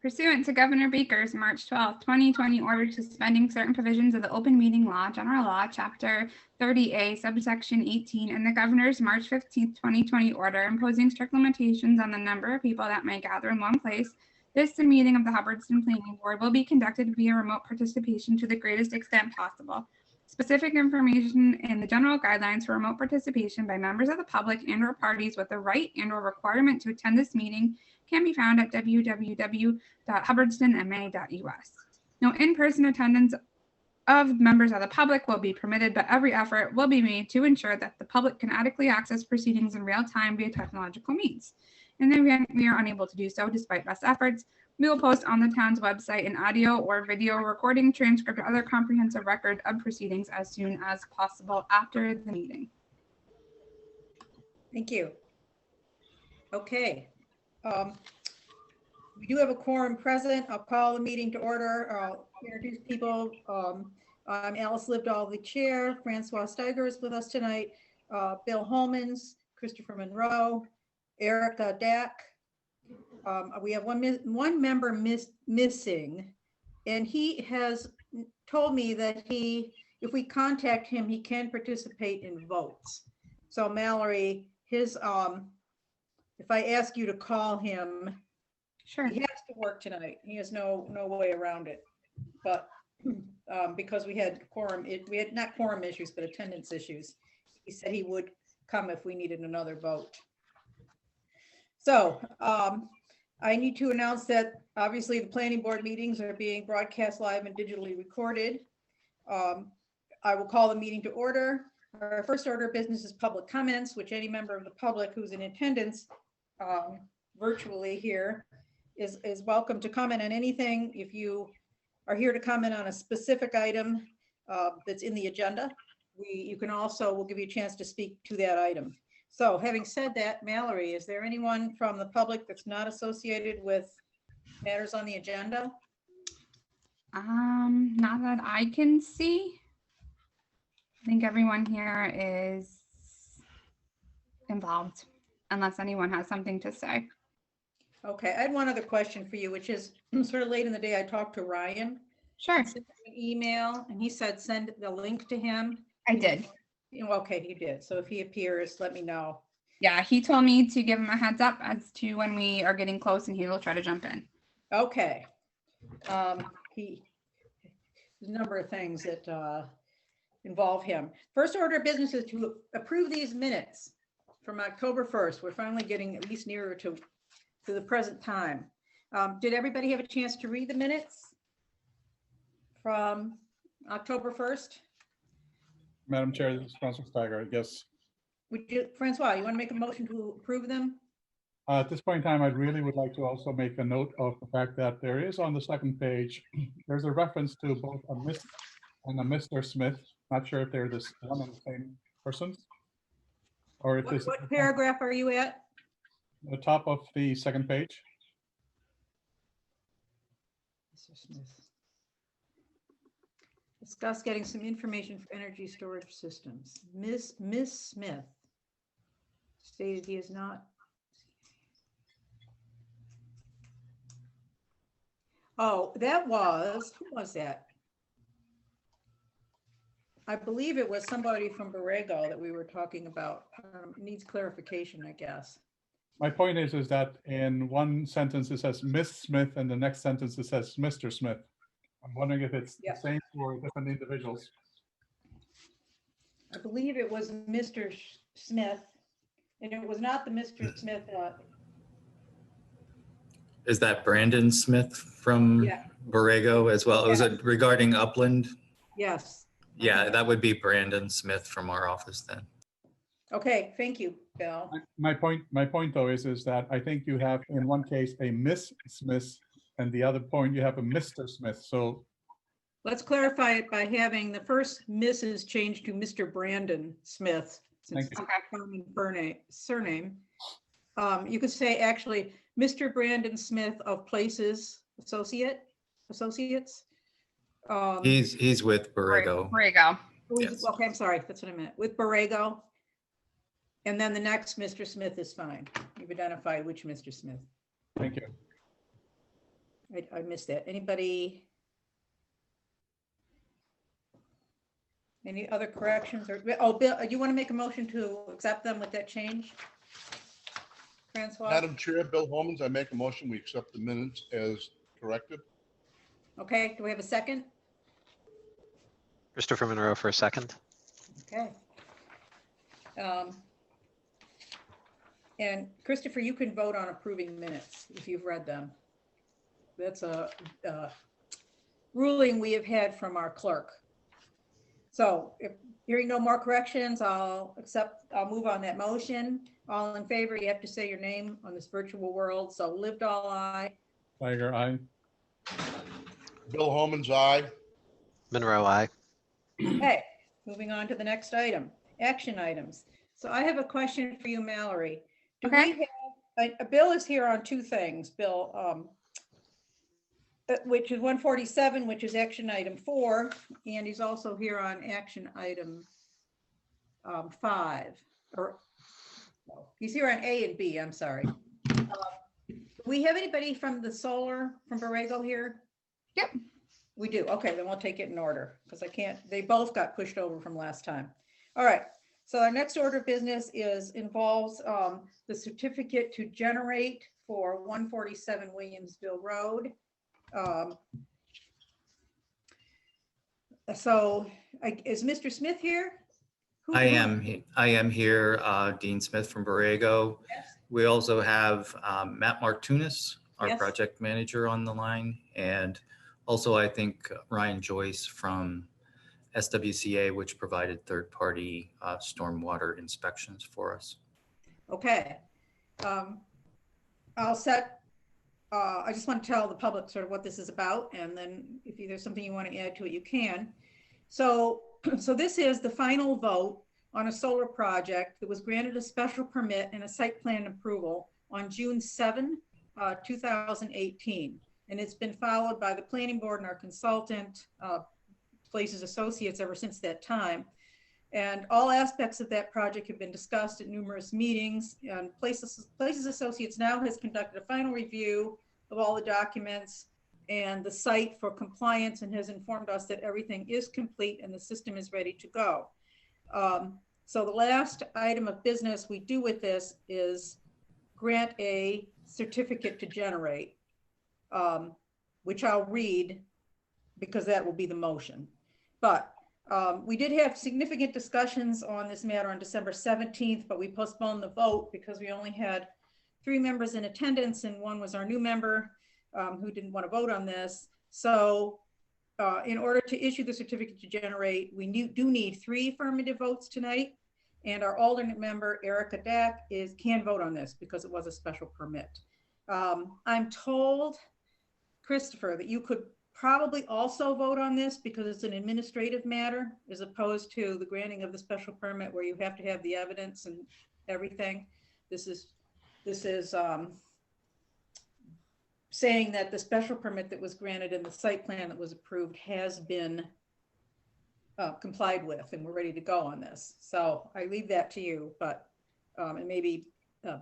Pursuant to Governor Baker's March 12, 2020 order suspending certain provisions of the Open Meeting Law, General Law, Chapter 30A, subsection 18, and the Governor's March 15, 2020 order imposing strict limitations on the number of people that may gather in one place, this meeting of the Hubbardston Planning Board will be conducted via remote participation to the greatest extent possible. Specific information in the general guidelines for remote participation by members of the public and/or parties with the right and/or requirement to attend this meeting can be found at www.hubbardstonma.us. No in-person attendance of members of the public will be permitted, but every effort will be made to ensure that the public can adequately access proceedings in real time via technological means. In the event we are unable to do so, despite best efforts, we will post on the town's website an audio or video recording, transcript, or other comprehensive record of proceedings as soon as possible after the meeting. Thank you. Okay. We do have a quorum present. I'll call the meeting to order. I'll introduce people. I'm Alice Livedall, the chair. Francois Steiger is with us tonight. Bill Holmans, Christopher Monroe, Erica Dack. We have one member missing, and he has told me that if we contact him, he can participate in votes. So Mallory, if I ask you to call him, sure. He has to work tonight. He has no way around it. But because we had not quorum issues, but attendance issues, he said he would come if we needed another vote. So I need to announce that obviously the planning board meetings are being broadcast live and digitally recorded. I will call the meeting to order. Our first order of business is public comments, which any member of the public who's in attendance virtually here is welcome to comment on anything. If you are here to comment on a specific item that's in the agenda, we'll give you a chance to speak to that item. So having said that, Mallory, is there anyone from the public that's not associated with matters on the agenda? Not that I can see. I think everyone here is involved, unless anyone has something to say. Okay, I had one other question for you, which is sort of late in the day. I talked to Ryan. Sure. I sent him an email, and he said send the link to him. I did. Okay, he did. So if he appears, let me know. Yeah, he told me to give him a heads up as to when we are getting close, and he will try to jump in. Okay. There's a number of things that involve him. First order of business is to approve these minutes from October 1st. We're finally getting at least nearer to the present time. Did everybody have a chance to read the minutes from October 1st? Madam Chair, this is Francois Steiger. Yes. Francois, you want to make a motion to approve them? At this point in time, I really would like to also make a note of the fact that there is on the second page, there's a reference to both a Miss and a Mr. Smith. Not sure if they're this one and the same person, or if this. What paragraph are you at? The top of the second page. Mr. Smith. Discuss getting some information for energy storage systems. Miss Smith stated he is not. Oh, who was that? I believe it was somebody from Borrego that we were talking about. Needs clarification, I guess. My point is that in one sentence it says Miss Smith and the next sentence it says Mr. Smith. I'm wondering if it's the same for different individuals. I believe it was Mr. Smith, and it was not the Mr. Smith. Is that Brandon Smith from Borrego as well? Was it regarding Upland? Yes. Yeah, that would be Brandon Smith from our office then. Okay, thank you, Bill. My point though is that I think you have in one case a Miss Smith and the other point you have a Mr. Smith. So let's clarify it by having the first Mrs. changed to Mr. Brandon Smith, since it's a common surname. You could say actually Mr. Brandon Smith of Places Associates. He's with Borrego. Borrego. Yes. Okay, I'm sorry, that's what I meant. With Borrego. And then the next Mr. Smith is fine. You've identified which Mr. Smith. Thank you. I missed that. Anybody? Any other corrections or, oh, Bill, you want to make a motion to accept them with that change? Francois? Madam Chair, Bill Holman's, I make a motion, we accept the minutes as corrected. Okay, do we have a second? Christopher Monroe for a second. Okay. And Christopher, you can vote on approving minutes if you've read them. That's a ruling we have had from our clerk. So if hearing no more corrections, I'll move on that motion. All in favor, you have to say your name on this virtual world. So lived all I. Tiger, aye. Bill Holman's aye. Monroe, I. Okay, moving on to the next item, action items. So I have a question for you, Mallory. Do we Okay. have, Bill is here on two things, Bill, which is 147, which is action item 4, and he's also here on action item 5, or no, he's here on A and B, I'm sorry. Do we have anybody from the solar, from Borrego here? Yep. We do. Okay, then we'll take it in order because I can't, they both got pushed over from last time. All right. So our next order of business involves the certificate to generate for 147 Williamsville Road. Is Mr. Smith here? I am here, Dean Smith from Borrego. Yes. We also have Matt Martunis, our Yes. project manager, on the line, and also I think Ryan Joyce from SWCA, which provided third-party stormwater inspections for us. Okay. I just want to tell the public sort of what this is about, and then if there's something you want to add to it, you can. So this is the final vote on a solar project that was granted a special permit and a site plan approval on June 7, 2018. And it's been followed by the planning board and our consultant, Places Associates, ever since that time. And all aspects of that project have been discussed at numerous meetings, and Places Associates now has conducted a final review of all the documents and the site for compliance, and has informed us that everything is complete and the system is ready to go. So the last item of business we do with this is grant a certificate to generate, which I'll read because that will be the motion. But we did have significant discussions on this matter on December 17th, but we postponed the vote because we only had 3 members in attendance, and one was our new member who didn't want to vote on this. So in order to issue the certificate to generate, we do need 3 affirmative votes tonight, and our alternate member, Erica Dack, can vote on this because it was a special permit. I'm told, Christopher, that you could probably also vote on this because it's an administrative matter as opposed to the granting of the special permit where you have to have the evidence and everything. This is saying that the special permit that was granted and the site plan that was approved has been complied with, and we're ready to go on this. So I leave that to you, but and maybe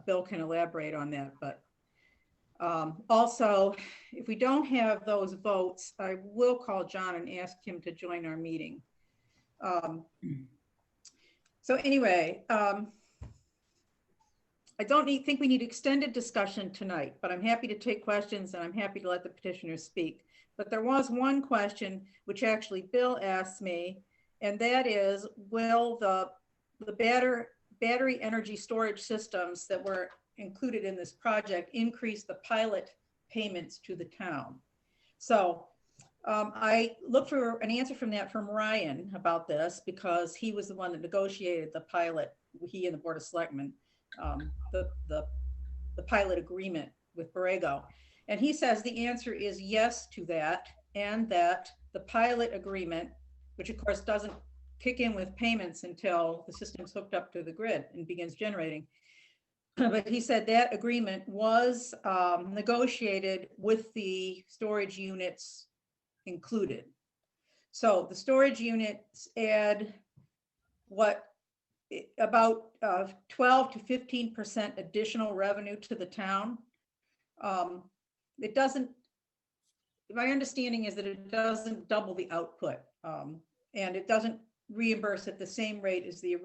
Bill can elaborate on that. But also, if we don't have those votes, I will call John and ask him to join our meeting. So anyway, I don't think we need extended discussion tonight, but I'm happy to take questions and I'm happy to let the petitioners speak. But there was one question which actually Bill asked me, and that is, will the battery energy storage systems that were included in this project increase the pilot payments to the town? So I looked for an answer from Ryan about this because he was the one that negotiated the pilot, he and the Board of Selectmen, the pilot agreement with Borrego. And he says the answer is yes to that, and that the pilot agreement, which of course doesn't kick in with payments until the system's hooked up to the grid and begins generating. But he said that agreement was negotiated with the storage units included. So the storage units add about 12 to 15% additional revenue to the town. It doesn't my understanding is that it doesn't double the output, and it doesn't reimburse at the same rate as the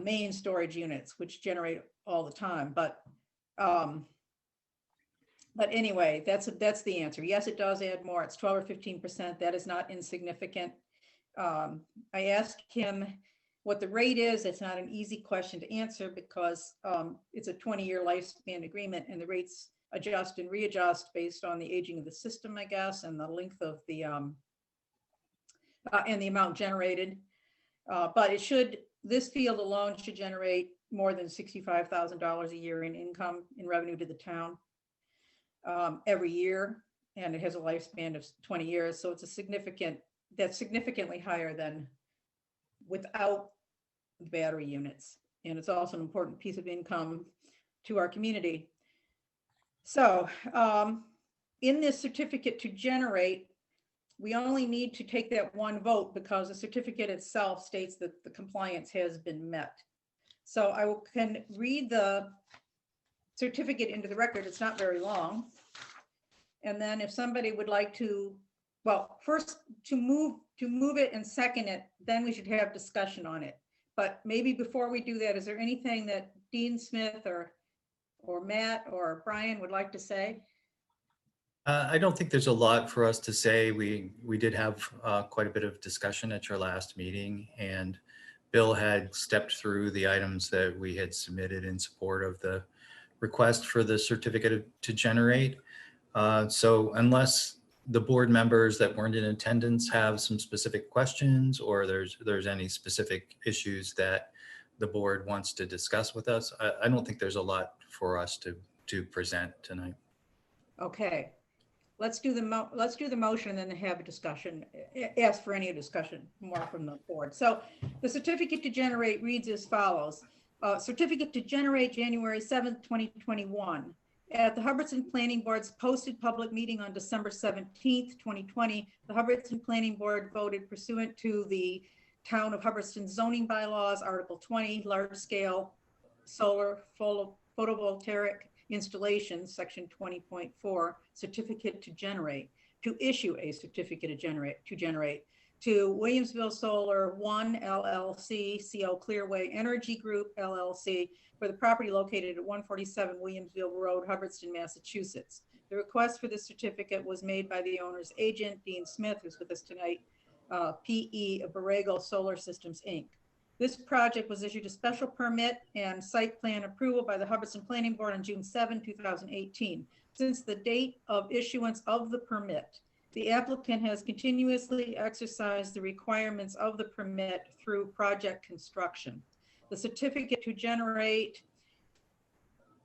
main storage units, which generate all the time. But anyway, that's the answer. Yes, it does add more. It's 12 or 15%. That is not insignificant. I asked him what the rate is. It's not an easy question to answer because it's a 20-year lifespan agreement, and the rates adjust and readjust based on the aging of the system, I guess, and the length of the and the amount generated. But this field alone should generate more than $65,000 a year in income, in revenue to the town every year, and it has a lifespan of 20 years. So it's that's significantly higher than without the battery units. And it's also an important piece of income to our community. So in this certificate to generate, we only need to take that one vote because the certificate itself states that the compliance has been met. So I can read the certificate into the record. It's not very long. And then if somebody would like to, well, first to move it and second it, then we should have discussion on it. But maybe before we do that, is there anything that Dean Smith or Matt or Brian would like to say? I don't think there's a lot for us to say. We did have quite a bit of discussion at your last meeting, and Bill had stepped through the items that we had submitted in support of the request for the certificate to generate. So unless the board members that weren't in attendance have some specific questions, or there's any specific issues that the board wants to discuss with us, I don't think there's a lot for us to present tonight. Okay, let's do the motion and then have a discussion. Ask for any discussion more from the board. So the certificate to generate reads as follows. Certificate to generate January 7th, 2021. At the Hubbardston Planning Board's posted public meeting on December 17th, 2020, the Hubbardston Planning Board voted pursuant to the Town of Hubbardston zoning bylaws, Article 20, large scale solar photovoltaic installations, Section 20.4, certificate to generate, to issue a certificate to generate to Williamsville Solar 1 LLC, CO Clearway Energy Group LLC, for the property located at 147 Williamsville Road, Hubbardston, Massachusetts. The request for this certificate was made by the owner's agent, Dean Smith, who's with us tonight, PE of Borrego Solar Systems, Inc. This project was issued a special permit and site plan approval by the Hubbardston Planning Board on June 7, 2018. Since the date of issuance of the permit, the applicant has continuously exercised the requirements of the permit through project construction. The certificate to generate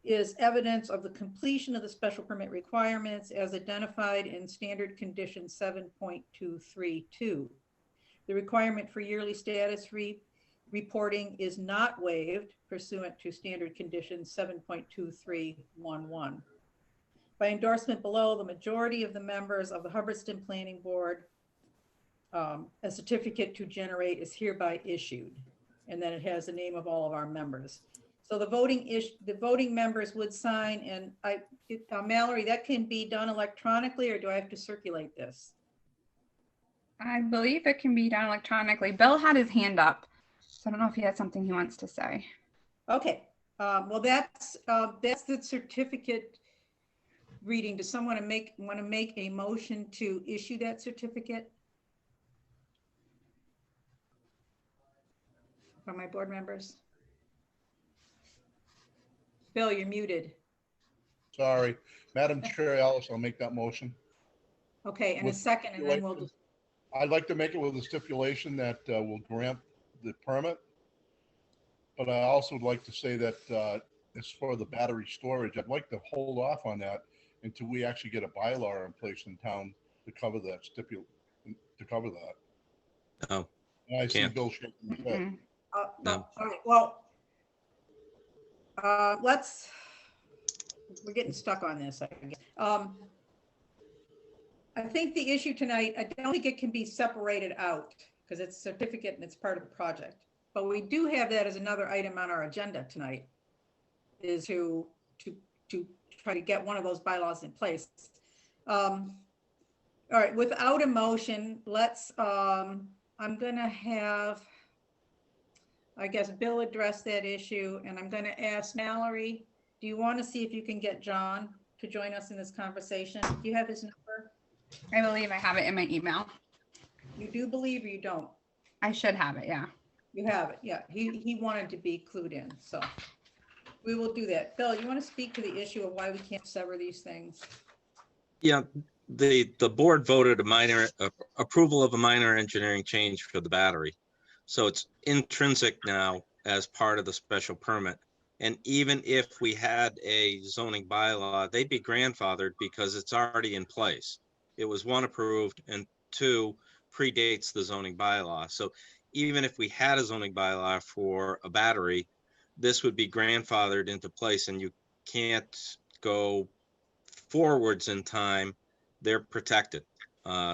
is evidence of the completion of the special permit requirements as identified in standard condition 7.232. The requirement for yearly status reporting is not waived pursuant to standard condition 7.2311. By endorsement below, the majority of the members of the Hubbardston Planning Board, a certificate to generate is hereby issued. And then it has the name of all of our members. So the voting members would sign, and Mallory, that can be done electronically, or do I have to circulate this? I believe it can be done electronically. Bill had his hand up, so I don't know if he has something he wants to say. Okay, well, that's the certificate reading. Does someone want to make a motion to issue that certificate? From my board members? Bill, you're muted. Sorry, Madam Chair Ellis, I'll make that motion. Okay, and a second, and then we'll. I'd like to make it with a stipulation that we'll grant the permit. But I also would like to say that as for the battery storage, I'd like to hold off on that until we actually get a bylaw in place in town to cover that Oh, And I see Can't. Bill shaking his head. No. All right, well, we're getting stuck on this, I guess. I think the issue tonight, I don't think it can be separated out because it's a certificate and it's part of the project. But we do have that as another item on our agenda tonight, is to try to get one of those bylaws in place. All right, without a motion, let's, I'm gonna have, I guess, Bill address that issue, and I'm gonna ask Mallory, do you want to see if you can get John to join us in this conversation? Do you have his number? I believe I have it in my email. You do believe or you don't? I should have it, yeah. You have it, yeah. He wanted to be clued in, so we will do that. Bill, you want to speak to the issue of why we can't sever these things? Yeah, the board voted a minor approval of a minor engineering change for the battery. So it's intrinsic now as part of the special permit. And even if we had a zoning bylaw, they'd be grandfathered because it's already in place. It was one, approved, and two, predates the zoning bylaw. So even if we had a zoning bylaw for a battery, this would be grandfathered into place, and you can't go forwards in time. They're protected.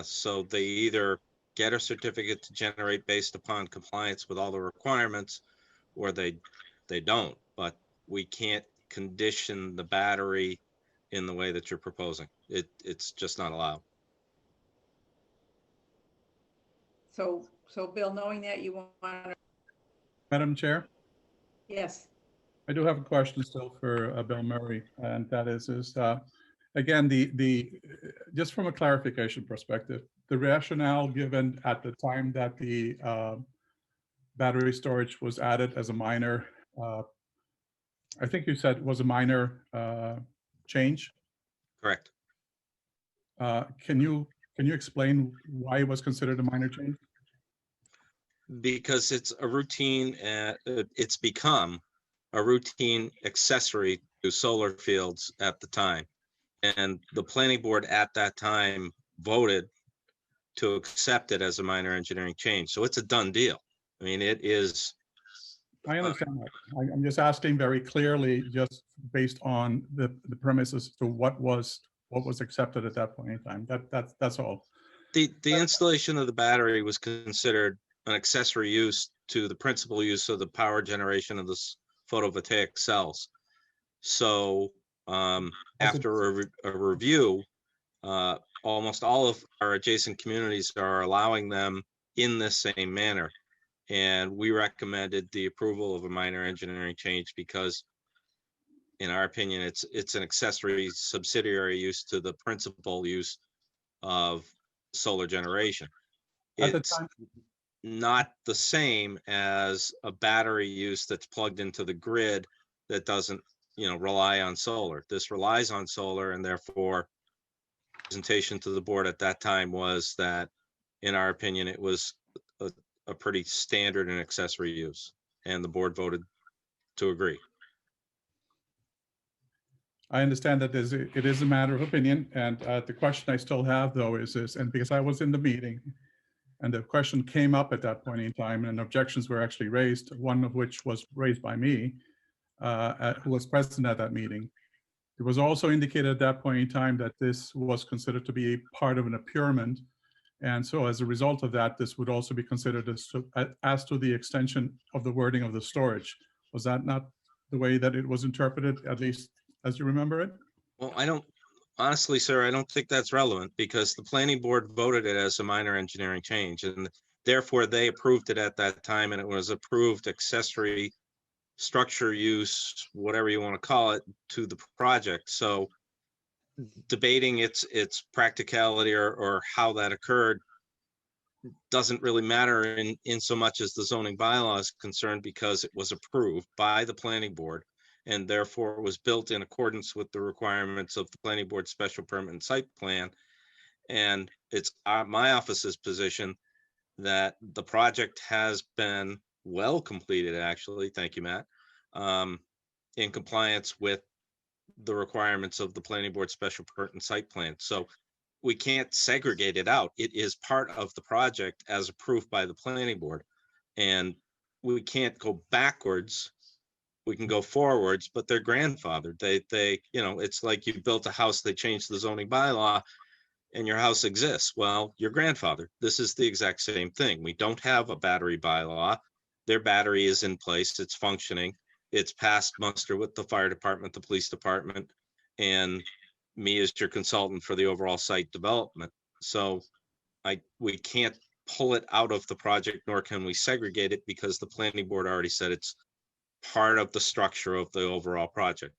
So they either get a certificate to generate based upon compliance with all the requirements, or they don't. But we can't condition the battery in the way that you're proposing. It's just not allowed. So Bill, knowing that, you want to, Madam Chair, yes, I do have a question still for Bill Murray, and that is again, the just from a clarification perspective, the rationale given at the time that the battery storage was added as a minor, I think you said was a minor change. Correct. Can you explain why it was considered a minor change? Because it's a routine, it's become a routine accessory to solar fields at the time. And the planning board at that time voted to accept it as a minor engineering change. So it's a done deal. I mean, it is. I understand that. I'm just asking very clearly, just based on the premises to what was accepted at that point in time. That's all. The installation of the battery was considered an accessory use to the principal use of the power generation of this photovoltaic cells. So after a review, almost all of our adjacent communities are allowing them in this same manner. And we recommended the approval of a minor engineering change because, in our opinion, it's an accessory subsidiary use to the principal use of solar generation. It's not the same as a battery use that's plugged into the grid that doesn't, rely on solar. This relies on solar, and therefore presentation to the board at that time was that, in our opinion, it was a pretty standard and accessory use, and the board voted to agree. I understand that it is a matter of opinion, and the question I still have though is this, and because I was in the meeting, and the question came up at that point in time, and objections were actually raised, one of which was raised by me, who was present at that meeting. It was also indicated at that point in time that this was considered to be part of an apurement. And so as a result of that, this would also be considered as to the extension of the wording of the storage. Was that not the way that it was interpreted, at least as you remember it? Well, honestly, sir, I don't think that's relevant because the planning board voted it as a minor engineering change, and therefore they approved it at that time, and it was approved accessory structure use, whatever you want to call it, to the project. So debating its practicality or how that occurred doesn't really matter in so much as the zoning bylaw is concerned, because it was approved by the planning board and therefore was built in accordance with the requirements of the planning board special permit and site plan. And it's my office's position that the project has been well completed, actually, thank you, Matt, in compliance with the requirements of the planning board special permit and site plan. So we can't segregate it out. It is part of the project as approved by the planning board. And we can't go backwards. We can go forwards, but they're grandfathered. They, it's like you built a house, they changed the zoning bylaw and your house exists. Well, your grandfather, this is the exact same thing. We don't have a battery bylaw. Their battery is in place. It's functioning. It's passed muster with the fire department, the police department, and me as your consultant for the overall site development. So we can't pull it out of the project, nor can we segregate it, because the planning board already said it's part of the structure of the overall project.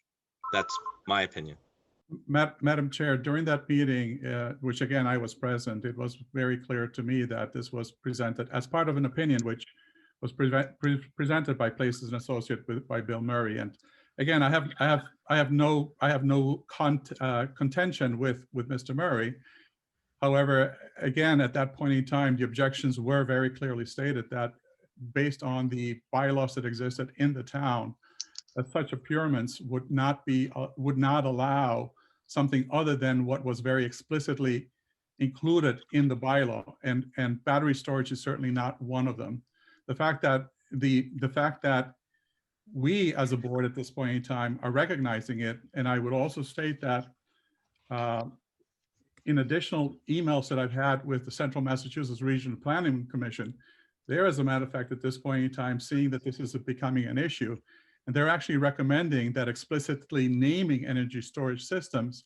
That's my opinion. Madam Chair, during that meeting, which again, I was present, it was very clear to me that this was presented as part of an opinion, which was presented by Places and Associate by Bill Murray. And again, I have no contention with Mr. Murray. However, again, at that point in time, the objections were very clearly stated that based on the bylaws that existed in the town, that such apurements would not allow something other than what was very explicitly included in the bylaw, and battery storage is certainly not one of them. The fact that we as a board at this point in time are recognizing it, and I would also state that in additional emails that I've had with the Central Massachusetts Regional Planning Commission, they're, as a matter of fact, at this point in time, seeing that this is becoming an issue. And they're actually recommending that explicitly naming energy storage systems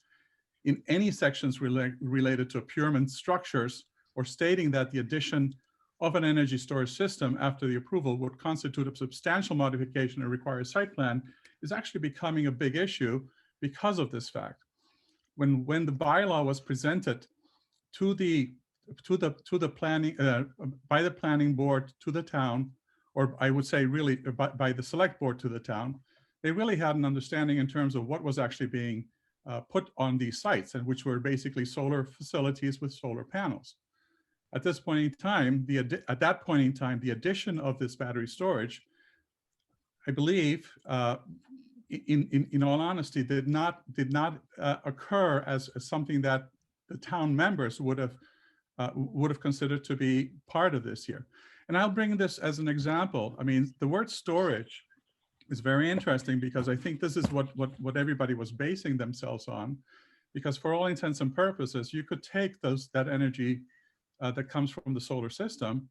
in any sections related to apurement structures, or stating that the addition of an energy storage system after the approval would constitute a substantial modification and require a site plan, is actually becoming a big issue because of this fact. When the bylaw was presented to the planning by the planning board to the town, or I would say really by the select board to the town, they really had an understanding in terms of what was actually being put on these sites, and which were basically solar facilities with solar panels. At this point in time, the addition of this battery storage, I believe, in all honesty, did not occur as something that the town members would have considered to be part of this here. And I'll bring this as an example. I mean, the word storage is very interesting, because I think this is what everybody was basing themselves on, because for all intents and purposes, you could take that energy that comes from the solar system,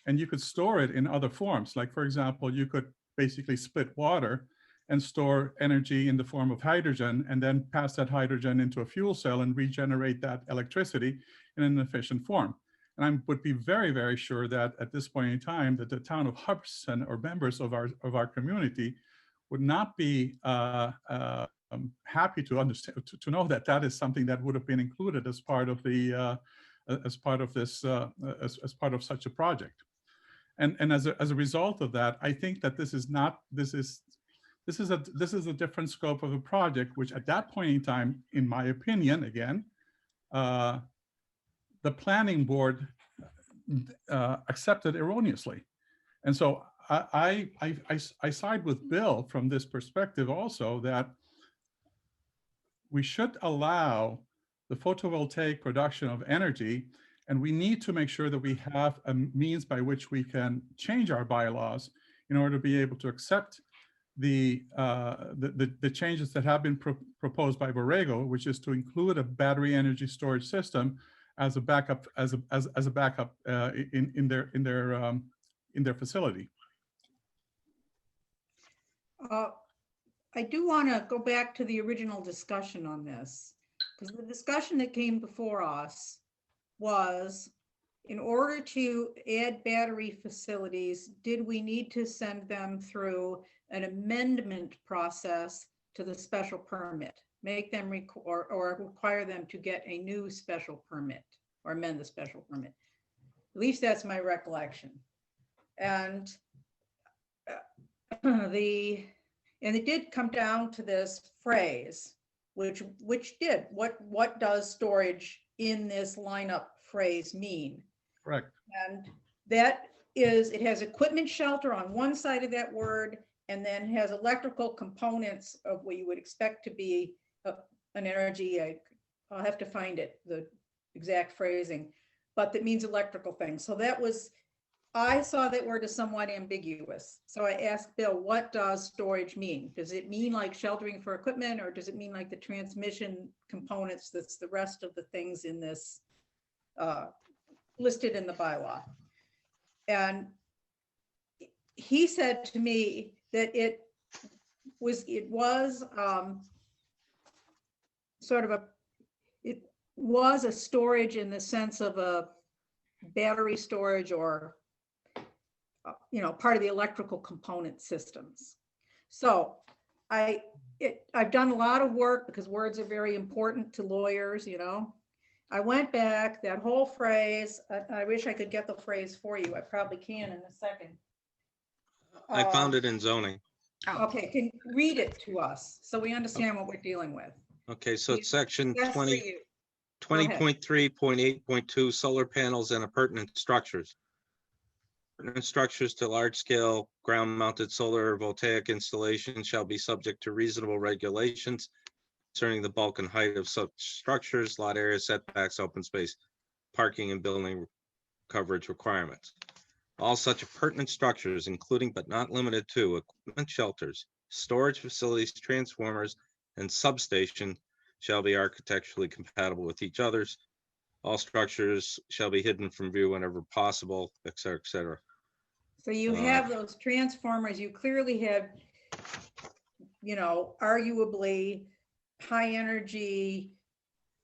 and you could store it in other forms. Like, for example, you could basically split water and store energy in the form of hydrogen, and then pass that hydrogen into a fuel cell and regenerate that electricity in an efficient form. And I would be very, very sure that at this point in time, that the town of Hubbardston, or members of our community, would not be happy to understand, to know that that is something that would have been included as part of the as part of such a project. And as a result of that, I think that this is a different scope of a project, which at that point in time, in my opinion, again, the planning board accepted erroneously. And so I side with Bill from this perspective also, that we should allow the photovoltaic production of energy, and we need to make sure that we have a means by which we can change our bylaws in order to be able to accept the changes that have been proposed by Borrego, which is to include a battery energy storage system as a backup, in their facility. I do want to go back to the original discussion on this, because the discussion that came before us was, in order to add battery facilities, did we need to send them through an amendment process to the special permit, make them or require them to get a new special permit, or amend the special permit? At least that's my recollection. And it did come down to this phrase, which did, what does storage in this lineup phrase mean? Correct. And that is, it has equipment shelter on one side of that word, and then has electrical components of what you would expect to be an energy. I'll have to find it, the exact phrasing, but that means electrical things. So that was, I saw that word as somewhat ambiguous. So I asked Bill, what does storage mean? Does it mean like sheltering for equipment, or does it mean like the transmission components, that's the rest of the things in this listed in the bylaw? And he said to me that it was sort of it was a storage in the sense of a battery storage or, part of the electrical component systems. So I've done a lot of work because words are very important to lawyers, I went back, that whole phrase, I wish I could get the phrase for you. I probably can in a second. I found it in zoning. Okay, can you read it to us so we understand what we're dealing with? Okay, so it's section That's for 20, you. 20.3.8.2, solar panels and appurtenant structures. Appurtenant structures to large-scale ground-mounted solar voltaic installations shall be subject to reasonable regulations concerning the bulk and height of such structures, lot area setbacks, open space, parking, and building coverage requirements. All such appurtenant structures, including but not limited to equipment shelters, storage facilities, transformers, and substation, shall be architecturally compatible with each other's. All structures shall be hidden from view whenever possible, et cetera, et cetera. So you have those transformers, you clearly have, arguably high energy,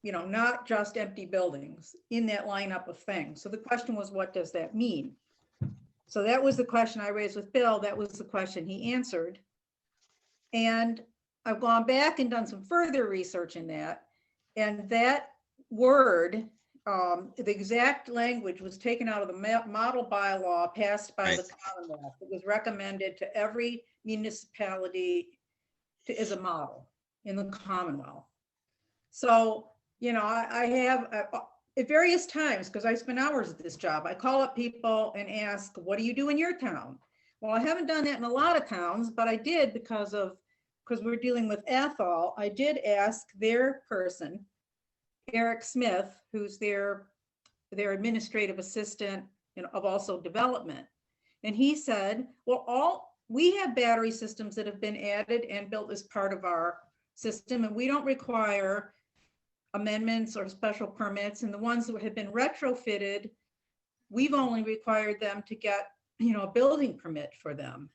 not just empty buildings in that lineup of things. So the question was, what does that mean? So that was the question I raised with Bill. That was the question he answered. And I've gone back and done some further research in that. And that word, the exact language was taken out of the model bylaw passed by the Commonwealth. It was recommended to every municipality as a model in the Commonwealth. So, I have at various times, because I spend hours at this job, I call up people and ask, what do you do in your town? Well, I haven't done that in a lot of towns, but I did because we're dealing with Athol. I did ask their person, Eric Smith, who's their administrative assistant of also development. And he said, well, we have battery systems that have been added and built as part of our system, and we don't require amendments or special permits. And the ones that have been retrofitted, we've only required them to get, a building permit for them.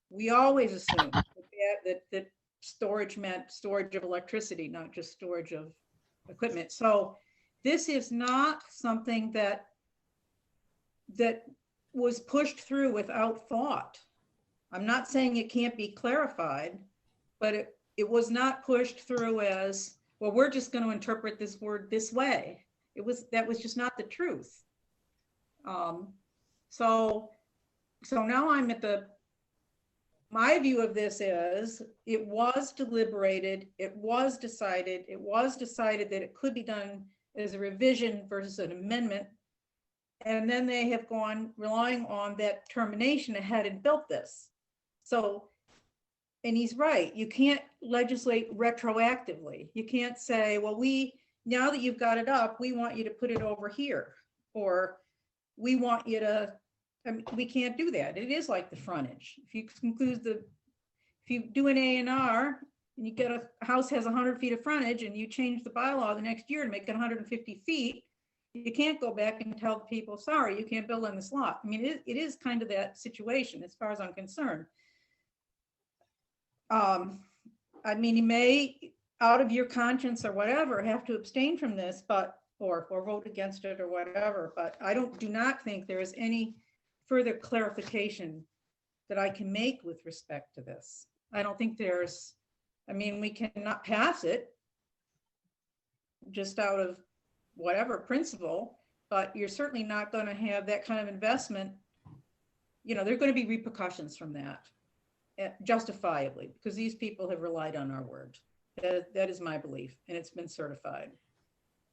We always assumed that storage meant storage of electricity, not just storage of equipment. So this is not something that was pushed through without thought. I'm not saying it can't be clarified, but it was not pushed through as, well, we're just going to interpret this word this way. That was just not the truth. So now I'm at my view of this is it was deliberated, it was decided that it could be done as a revision versus an amendment. And then they have gone relying on that termination ahead and built this. So, and he's right, you can't legislate retroactively. You can't say, well, now that you've got it up, we want you to put it over here, or we want you to, we can't do that. It is like the frontage. If you do an A&R and you get a house has 100 feet of frontage and you change the bylaw the next year to make it 150 feet, you can't go back and tell the people, sorry, you can't build on this lot. I mean, it is kind of that situation as far as I'm concerned. I mean, you may, out of your conscience or whatever, have to abstain from this, or vote against it or whatever, but I do not think there is any further clarification that I can make with respect to this. I don't think we cannot pass it just out of whatever principle, but you're certainly not going to have that kind of investment. There are going to be repercussions from that, justifiably, because these people have relied on our word. That is my belief, and it's been certified.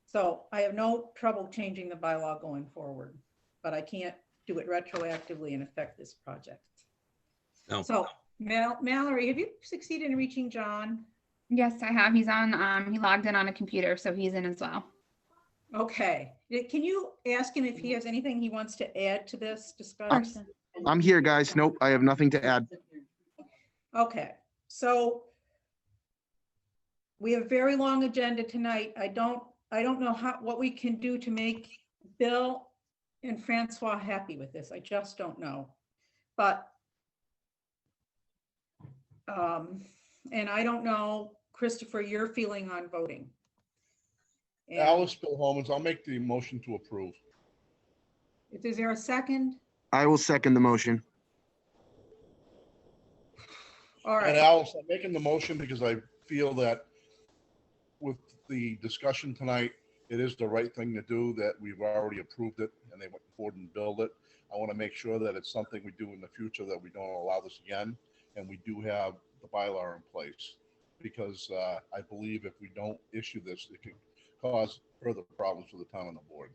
So I have no trouble changing the bylaw going forward, but I can't do it retroactively and affect this project. No. So Mallory, have you succeeded in reaching John? Yes, I have. He's on, he logged in on a computer, so he's in as well. Okay. Can you ask him if he has anything he wants to add to this discussion? I'm here, guys. Nope, I have nothing to add. Okay, so we have a very long agenda tonight. I don't know what we can do to make Bill and Francois happy with this. I just don't know. But, and I don't know, Christopher, your feeling on voting. And Alice, Bill Holman's, I'll make the motion to approve. is there a second? I will second the motion. All And right, Alice, I'm making the motion because I feel that with the discussion tonight, it is the right thing to do, that we've already approved it and they went forward and build it. I want to make sure that it's something we do in the future, that we don't allow this again. And we do have the bylaw in place, because I believe if we don't issue this, it could cause further problems for the town and the board.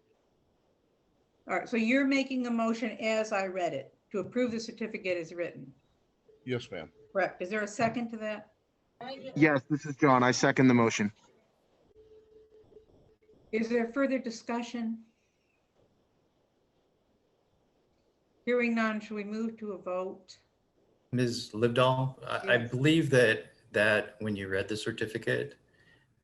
all right. So you're making a motion as I read it, to approve the certificate as written. Yes, ma'am. Correct. Is there a second to that? Yes, this is John. I second the motion. Is there further discussion? Hearing none, should we move to a vote? Ms. Livedall, I Yes. believe that when you read the certificate,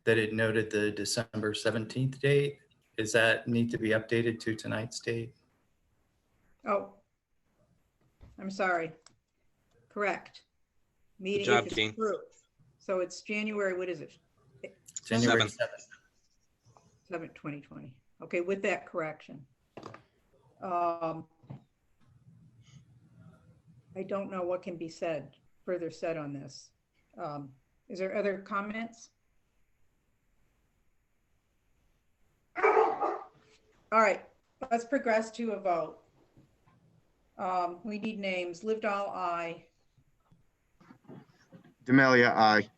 that it noted the December 17th date. Does that need to be updated to tonight's date? Oh, I'm sorry. Correct. Meeting job, is Dean. approved. So it's January, what is it? January 7th. 7th. 7th, 2020. Okay, with that correction. I don't know what can be said, further said on this. Is there other comments? All right, let's progress to a vote. We need names. Livedall, aye. Demalia, aye.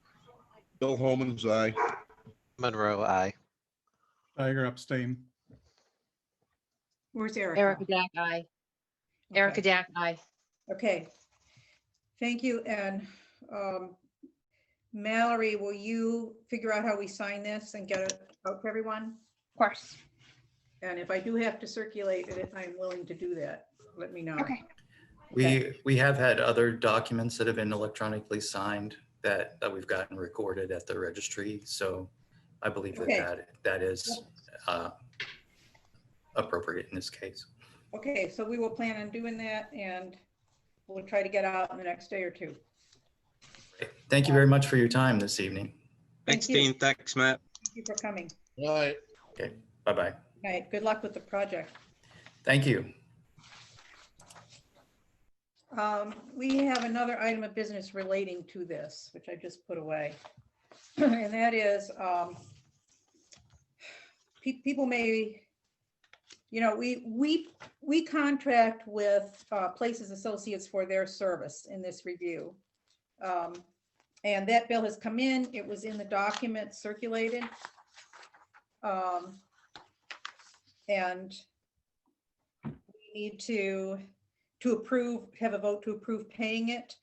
Bill Holman's aye. Monroe, I. Tiger abstain. Where's Erica? Erica Jack, aye. Erica Okay. Jack, aye. Okay. Thank you. And Mallory, will you figure out how we sign this and get it out to everyone? Of course. And if I do have to circulate it, I'm willing to do that. Let me know. Okay. We have had other documents that have been electronically signed that we've gotten recorded at the registry. So I believe Okay. that is appropriate in this case. Okay, so we will plan on doing that, and we'll try to get out in the next day or two. Thank you very much for your time this evening. Thanks, Thank you. Dean. Thanks, Matt. Thank you for coming. All right. Okay, bye-bye. All right, good luck with the project. Thank you. We have another item of business relating to this, which I just put away. And that is, people may, you know, we contract with Places Associates for their service in this review. And that bill has come in. It was in the document circulated. And we need to approve, have a vote to approve paying it.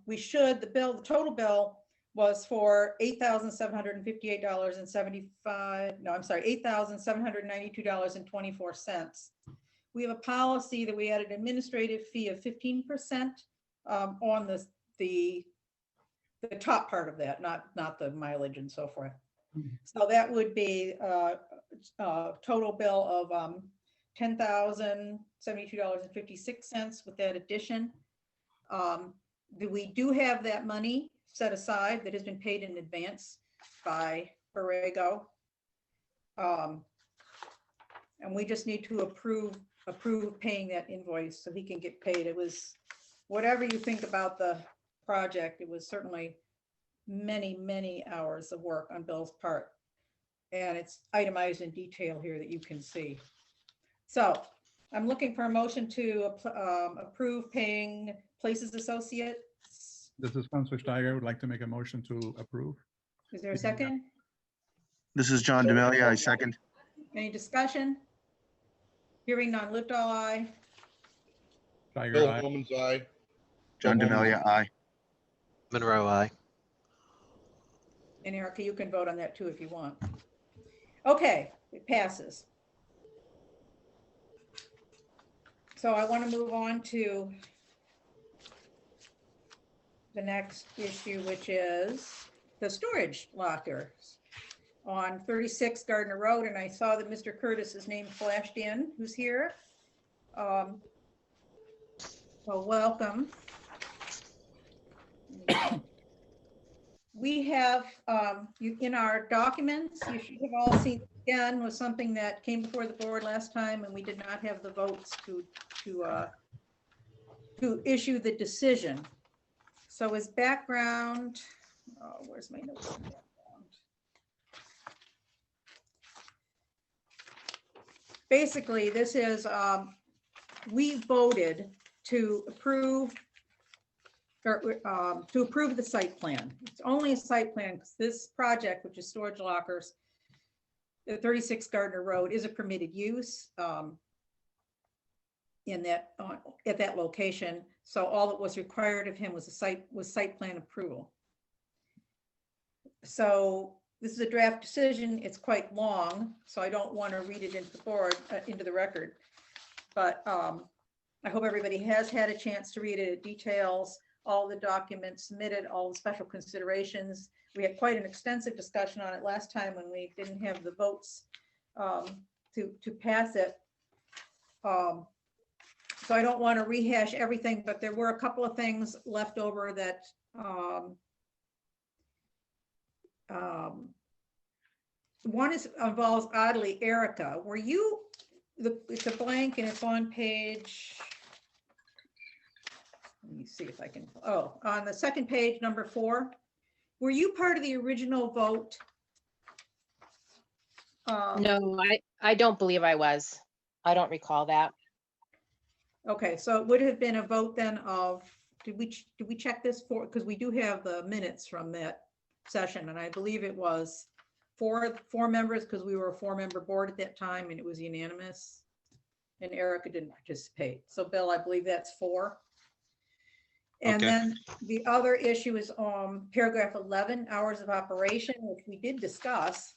We should, the total bill was for $8,758.75, no, I'm sorry, $8,792.24. We have a policy that we added an administrative fee of 15% on the top part of that, not the mileage and so forth. So that would be a total bill of $10,072.56 with that addition. We do have that money set aside that has been paid in advance by Borrego. And we just need to approve paying that invoice so he can get paid. It was, whatever you think about the project, it was certainly many, many hours of work on Bill's part. And it's itemized in detail here that you can see. So I'm looking for a motion to approve paying Places Associates. This is Councilor Steiger. I would like to make a motion to approve. Is there a second? This is John Demalia. I second. Any discussion? Hearing none. Livedall, aye. Tiger, Bill aye. Holman's aye. John Demalia, aye. Monroe, I. And Erica, you can vote on that too if you want. Okay, it passes. So I want to move on to the next issue, which is the storage lockers on 36 Gardiner Road. And I saw that Mr. Curtis's name flashed in, who's here. So welcome. we have, in our documents, you should have all seen, again, was something that came before the board last time, and we did not have the votes to issue the decision. So as background, oh, where's my notes? on background? Basically, this is, we voted to approve the site plan. It's only a site plan because this project, which is storage lockers, the 36 Gardiner Road, is a permitted use in that at that location. So all that was required of him was site plan approval. So this is a draft decision. It's quite long, so I don't want to read it into the board into the record. But I hope everybody has had a chance to read it. It details all the documents submitted, all the special considerations. We had quite an extensive discussion on it last time when we didn't have the votes to pass it. So I don't want to rehash everything, but there were a couple of things left over that one involves oddly Erica. Were you, it's a blank and it's on page, let me see if I can, on the second page, number 4. Were you part of the original vote? No, I don't believe I was. I don't recall that. Okay, so it would have been a vote then of, did we check this for, because we do have the minutes from that session, and I believe it was four members, because we were a 4-member board at that time, and it was unanimous, and Erica didn't participate. So Bill, I believe that's 4. And Okay. then the other issue is paragraph 11, hours of operation, which we did discuss,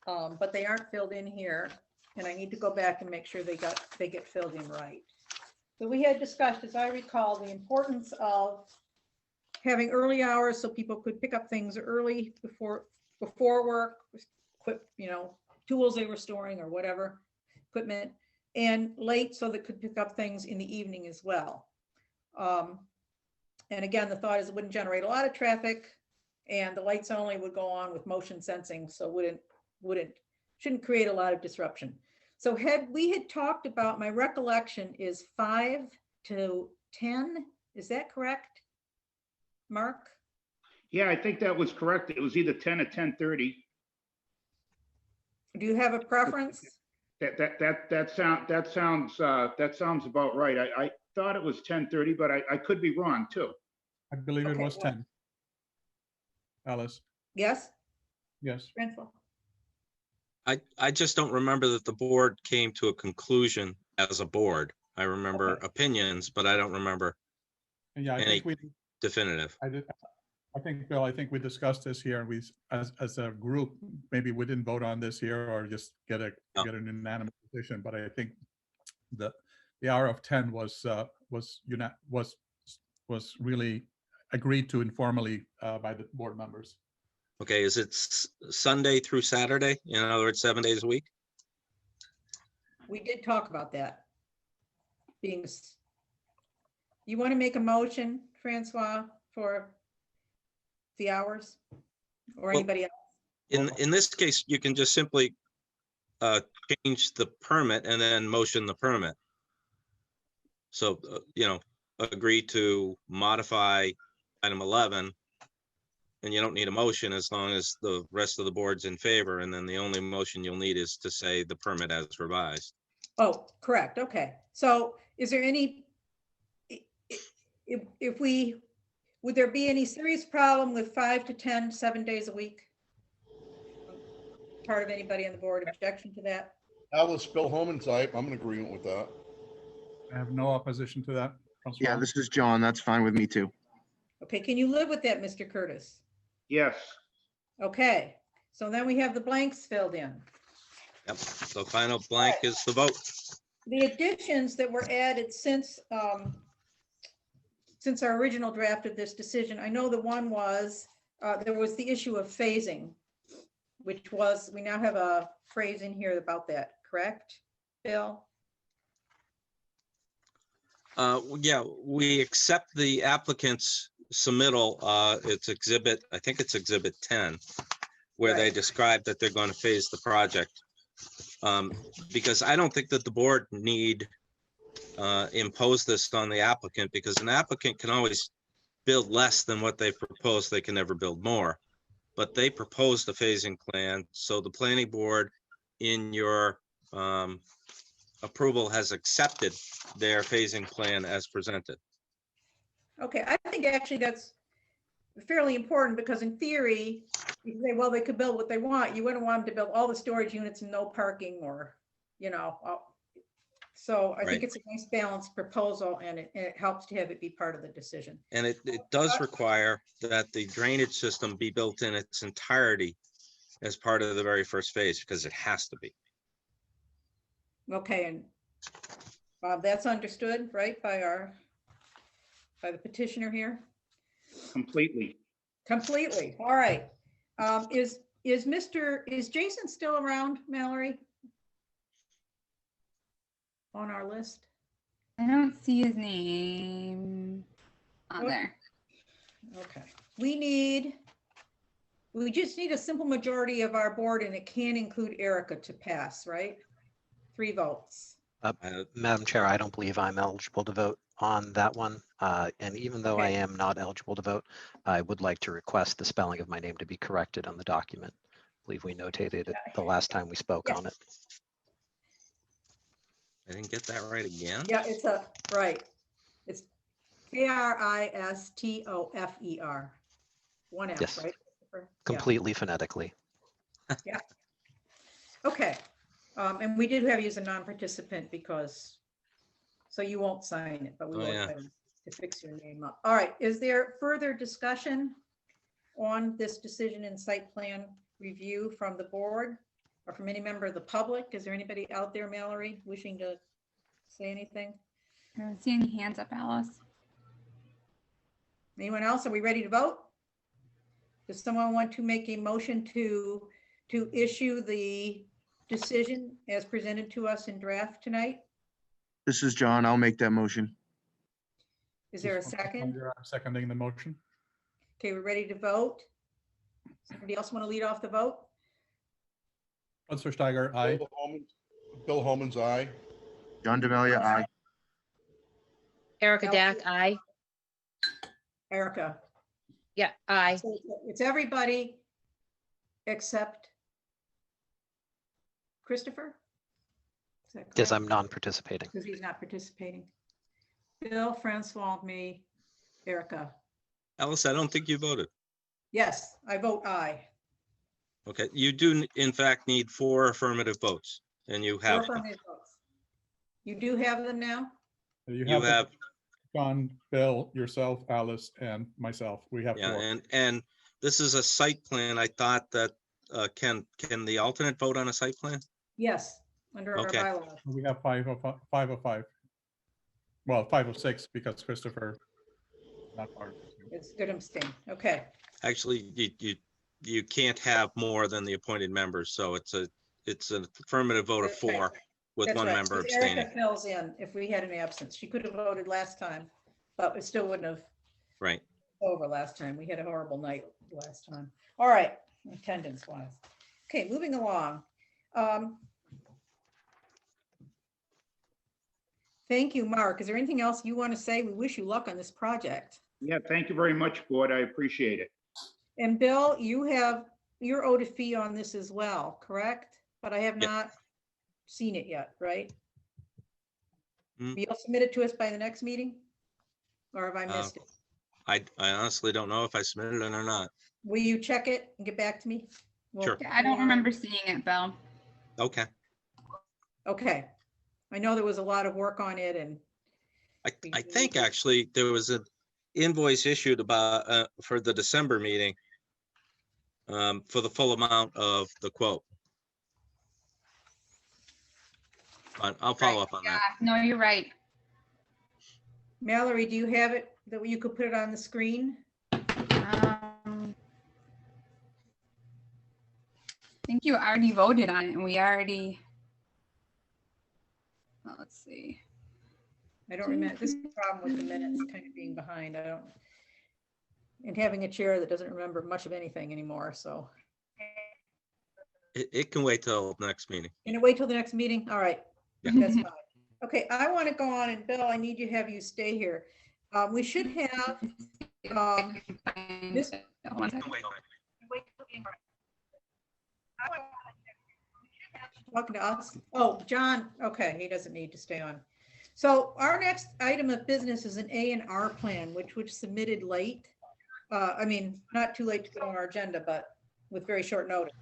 but they aren't filled in here, and I need to go back and make sure they get filled in right. So we had discussed, as I recall, the importance of having early hours so people could pick up things early before work, equip, tools they were storing or whatever, equipment, and late so they could pick up things in the evening as well. And again, the thought is it wouldn't generate a lot of traffic, and the lights only would go on with motion sensing, so shouldn't create a lot of disruption. So we had talked about, my recollection is 5 to 10. Is that correct, Mark? Yeah, I think that was correct. It was either 10 or 10:30. Do you have a preference? That sounds about right. I thought it was 10:30, but I could be wrong too. I believe it Okay, was well- 10. Alice, Yes, yes. Francois? I just don't remember that the board came to a conclusion as a board. I remember Okay. opinions, but I don't remember Yeah, I Any- think we, definitive. I think, Bill, I think we discussed this here, and we, as a group, maybe we didn't vote on this here or just get an unanimous decision, but I think the hour of 10 was really agreed to informally by the board members. Okay, is it Sunday through Saturday? In other words, 7 days a week? We did talk about that. You want to make a motion, Francois, for the hours? Or Well, anybody else? In this case, you can just simply change the permit and then motion the permit. So, agree to modify item 11, and you don't need a motion as long as the rest of the board's in favor, and then the only motion you'll need is to say the permit as revised. Oh, correct. Okay. So is there any, would there be any serious problem with 5 to 10, 7 days a week? Part of anybody on the board objection to that? Alice, Bill Holman type, I'm in agreement with that. I have no opposition to that. Yeah, Francois? this is John. That's fine with me too. Okay, can you live with that, Mr. Curtis? Yes. Okay, so then we have the blanks filled in. Yep, so final blank is the vote. The additions that were added since our original draft of this decision, I know the one was, there was the issue of phasing, which was, we now have a phrase in here about that, correct, Bill? Yeah, we accept the applicant's submittal, it's I think it's exhibit 10, where they Right. describe that they're going to phase the project. Because I don't think that the board need impose this on the applicant, because an applicant can always build less than what they propose. They can never build more. But they proposed a phasing plan, so the planning board in your approval has accepted their phasing plan as presented. Okay, I think actually that's fairly important because in theory, you say, well, they could build what they want. You wouldn't want them to build all the storage units and no parking or, so I think Right. it's a nice balanced proposal and it helps to have it be part of the decision. And it does require that the drainage system be built in its entirety as part of the very first phase, because it has to be. Okay, and Bob, that's understood, right, by the petitioner here? Completely. Completely, all right. Is Jason still around, Mallory? On our list? I don't see his name on What? there. Okay, we just need a simple majority of our board and it can include Erica to pass, right? 3 votes. Madam Chair, I don't believe I'm eligible to vote on that one. And even though I Okay. am not eligible to vote, I would like to request the spelling of my name to be corrected on the document. I believe we notated it the last time we spoke Yes. on it. I didn't get that right again. Yeah, it's right. It's Kristofer. 1 F, Yes. right? Christopher? Yeah. Completely phonetically. Okay, and we did have you as a non-participant because, so you won't sign it, but we Oh, will yeah. try to fix your name up. All right, is there further discussion on this decision and site plan review from the board or from any member of the public? Is there anybody out there, Mallory, wishing to say anything? I don't see any hands up, Alice. Anyone else? Are we ready to vote? Does someone want to make a motion to issue the decision as presented to us in draft tonight? This is John. I'll make that motion. Is there a second? I'm seconding the motion. Okay, we're ready to vote. Somebody else want to lead off the vote? Counselor Steiger, aye. Bill Holman's aye. John Demalia, aye. Erica Elsie? Dack, aye. Erica. Yeah, aye. So it's everybody except Christopher? Is that Yes, correct? I'm non-participating. Because he's not participating. Bill, Francois, me, Erica. Alice, I don't think you voted. Yes, I vote aye. Okay, you do in fact need 4 affirmative votes, and you Four have, affirmative votes. You do have them now? you the- have, John, Bill, yourself, Alice, and myself. We have yeah, 4. and this is a site plan. I thought that, can the alternate vote on a site plan? Yes, under our Okay. bylaws. We have 5 of 5. Well, 5 of 6 because Christopher not part of it. It's good abstain. Okay. Actually, you can't have more than the appointed members, so it's an affirmative vote of That's right. 4 with That's 1 right, member 'cause Erica abstaining. fills in if we had an absence. She could have voted last time, but it still wouldn't have Right. over last time. We had a horrible night last time. All right, attendance wise. Okay, moving along. Thank you, Mark. Is there anything else you want to say? We wish you luck on this project. Yeah, thank you very much, board. I appreciate it. And Bill, you're owed a fee on this as well, correct? But I have Yeah. not seen it yet, right? Mm. You'll submit it to us by the next meeting? Or have I missed it? I honestly don't know if I submitted it or not. Will you check it and get back to me? Sure. I don't remember seeing it, Bill. Okay. Okay. I know there was a lot of work on it and I think actually there was an invoice issued about, for the December meeting, for the full amount of the quote. But I'll follow up on Yeah, that. no, you're right. Mallory, do you have it that you could put it on the screen? I think you already voted on it and we already. Well, let's see. I don't remember. This is the problem with the minutes kind of being behind. I don't. and having a chair that doesn't remember much of anything anymore, so. It can wait till next meeting. Can it wait till the next meeting? All right, Yeah. that's fine. Okay, I want to go on, and Bill, I need you to have you stay here. We should have, this. One second. Talking to us? Oh, John, okay, he doesn't need to stay on. So our next item of business is an A&R plan, which was submitted late. I mean, not too late to put on our agenda, but with very short notice.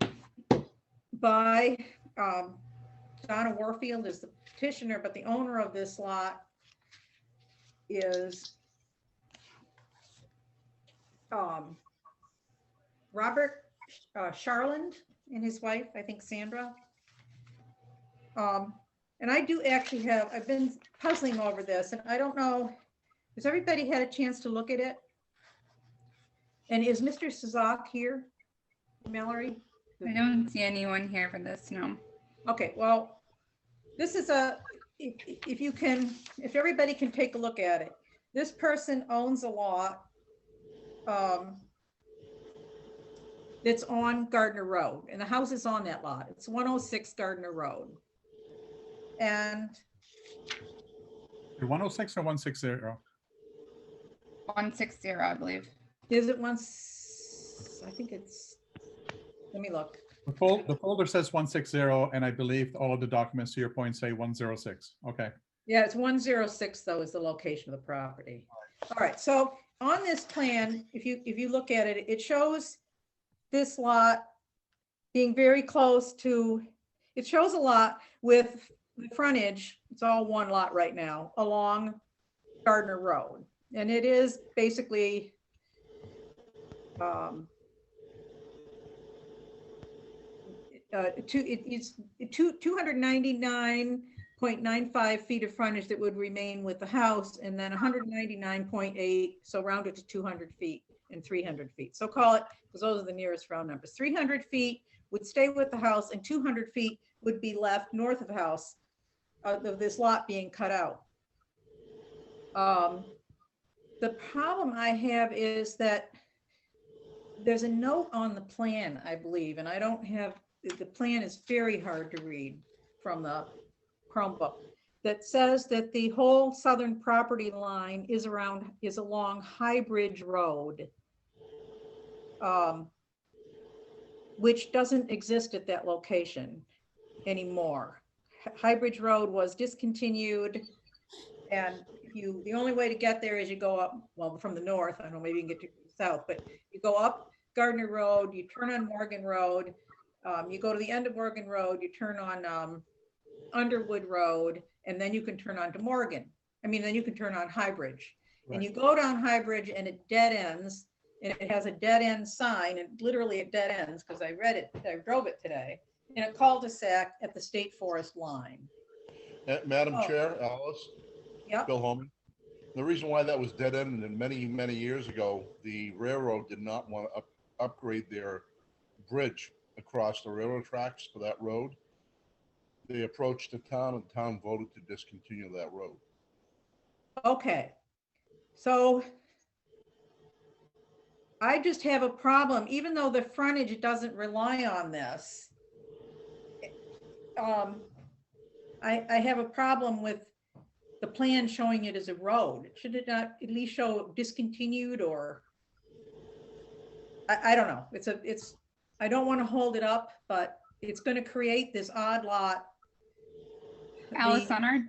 By Donna Warfield is the petitioner, but the owner of this lot is Robert Charland and his wife, I think Sandra. And I do actually have, I've been puzzling over this, and I don't know, has everybody had a chance to look at it? And is Mr. Sazak here, Mallory? I don't see anyone here for this, no. Okay, well, this is a, if you can, if everybody can take a look at it. This person owns a lot that's on Gardiner Road, and the house is on that lot. It's 106 Gardiner Road. And 106 or 160? 160, I believe. is it once, I think it's, let me look. The folder says 160, and I believe all of the documents to your point say 106. Okay. Yeah, it's 106 though is the location of the property. All right, so on this plan, if you look at it, it shows this lot being very close to, it shows a lot with the frontage, it's all one lot right now, along Gardiner Road. And it is basically it's 299.95 feet of frontage that would remain with the house, and then 199.8, so round it to 200 feet and 300 feet. So call it, because those are the nearest round numbers. 300 feet would stay with the house, and 200 feet would be left north of the house of this lot being cut out. The problem I have is that there's a note on the plan, I believe, and I don't have, the plan is very hard to read from the Chromebook, that says that the whole southern property line is along High Bridge Road, which doesn't exist at that location anymore. High Bridge Road was discontinued, and the only way to get there is you go up, well, from the north, I don't know, maybe you can get to the south, but you go up Gardiner Road, you turn on Morgan Road, you go to the end of Morgan Road, you turn on Underwood Road, and then you can turn on to Morgan. Then you can turn on High Bridge. Right. And you go down High Bridge and it dead ends, and it has a dead end sign, and literally it dead ends, because I read it, I drove it today, in a cul-de-sac at the state forest line. Madam Chair, Alice. Yep. Bill Holman. The reason why that was dead end, and many years ago, the railroad did not want to upgrade their bridge across the railroad tracks for that road. They approached the town, and the town voted to discontinue that road. Okay, so I just have a problem, even though the frontage doesn't rely on this. I have a problem with the plan showing it as a road. Should it not at least show discontinued, or I don't know. I don't want to hold it up, but it's going to create this odd lot. Alice, on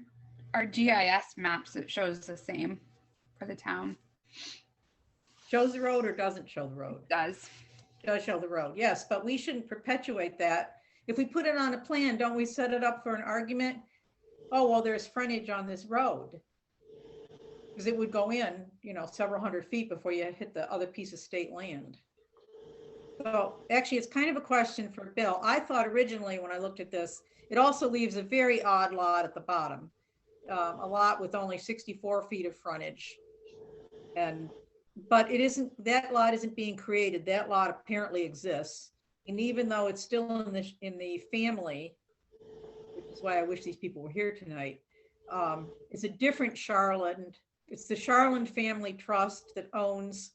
our GIS maps, it shows the same for the town. Shows the road or doesn't show the road? It does. It does show the road, yes, but we shouldn't perpetuate that. If we put it on a plan, don't we set it up for an argument? Oh, well, there's frontage on this road. Because it would go in, several hundred feet before you hit the other piece of state land. So actually, it's kind of a question for Bill. I thought originally when I looked at this, it also leaves a very odd lot at the bottom. A lot with only 64 feet of frontage. But it isn't, that lot isn't being created. That lot apparently exists. And even though it's still in the family, which is why I wish these people were here tonight, it's a different Charland. It's the Charland Family Trust that owns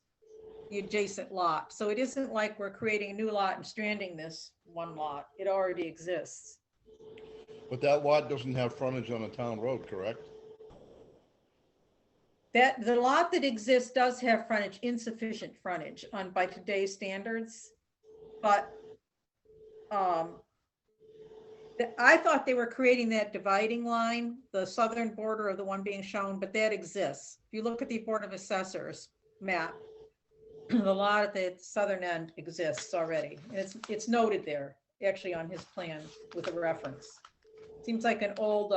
the adjacent lot. So it isn't like we're creating a new lot and stranding this one lot. It already exists. But that lot doesn't have frontage on a town road, correct? That the lot that exists does have frontage, insufficient frontage on by today's standards, but I thought they were creating that dividing line, the southern border of the one being shown, but that exists. If you look at the Board of Assessors map, the lot at the southern end exists already. And it's noted there, actually on his plan with a reference. Seems like an old,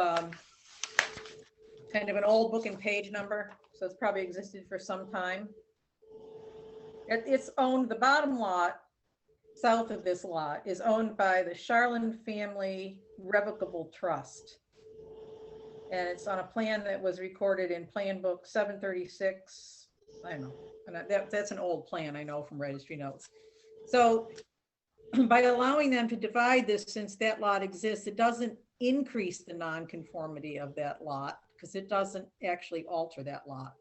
kind of an old book and page number. So it's probably existed for some time. It's owned, the bottom lot, south of this lot, is owned by the Charlin Family Revocable Trust. And it's on a plan that was recorded in Plan Book 736. I don't know, and that's an old plan, I know, from registry notes. So by allowing them to divide this, since that lot exists, it doesn't increase the nonconformity of that lot, because it doesn't actually alter that lot.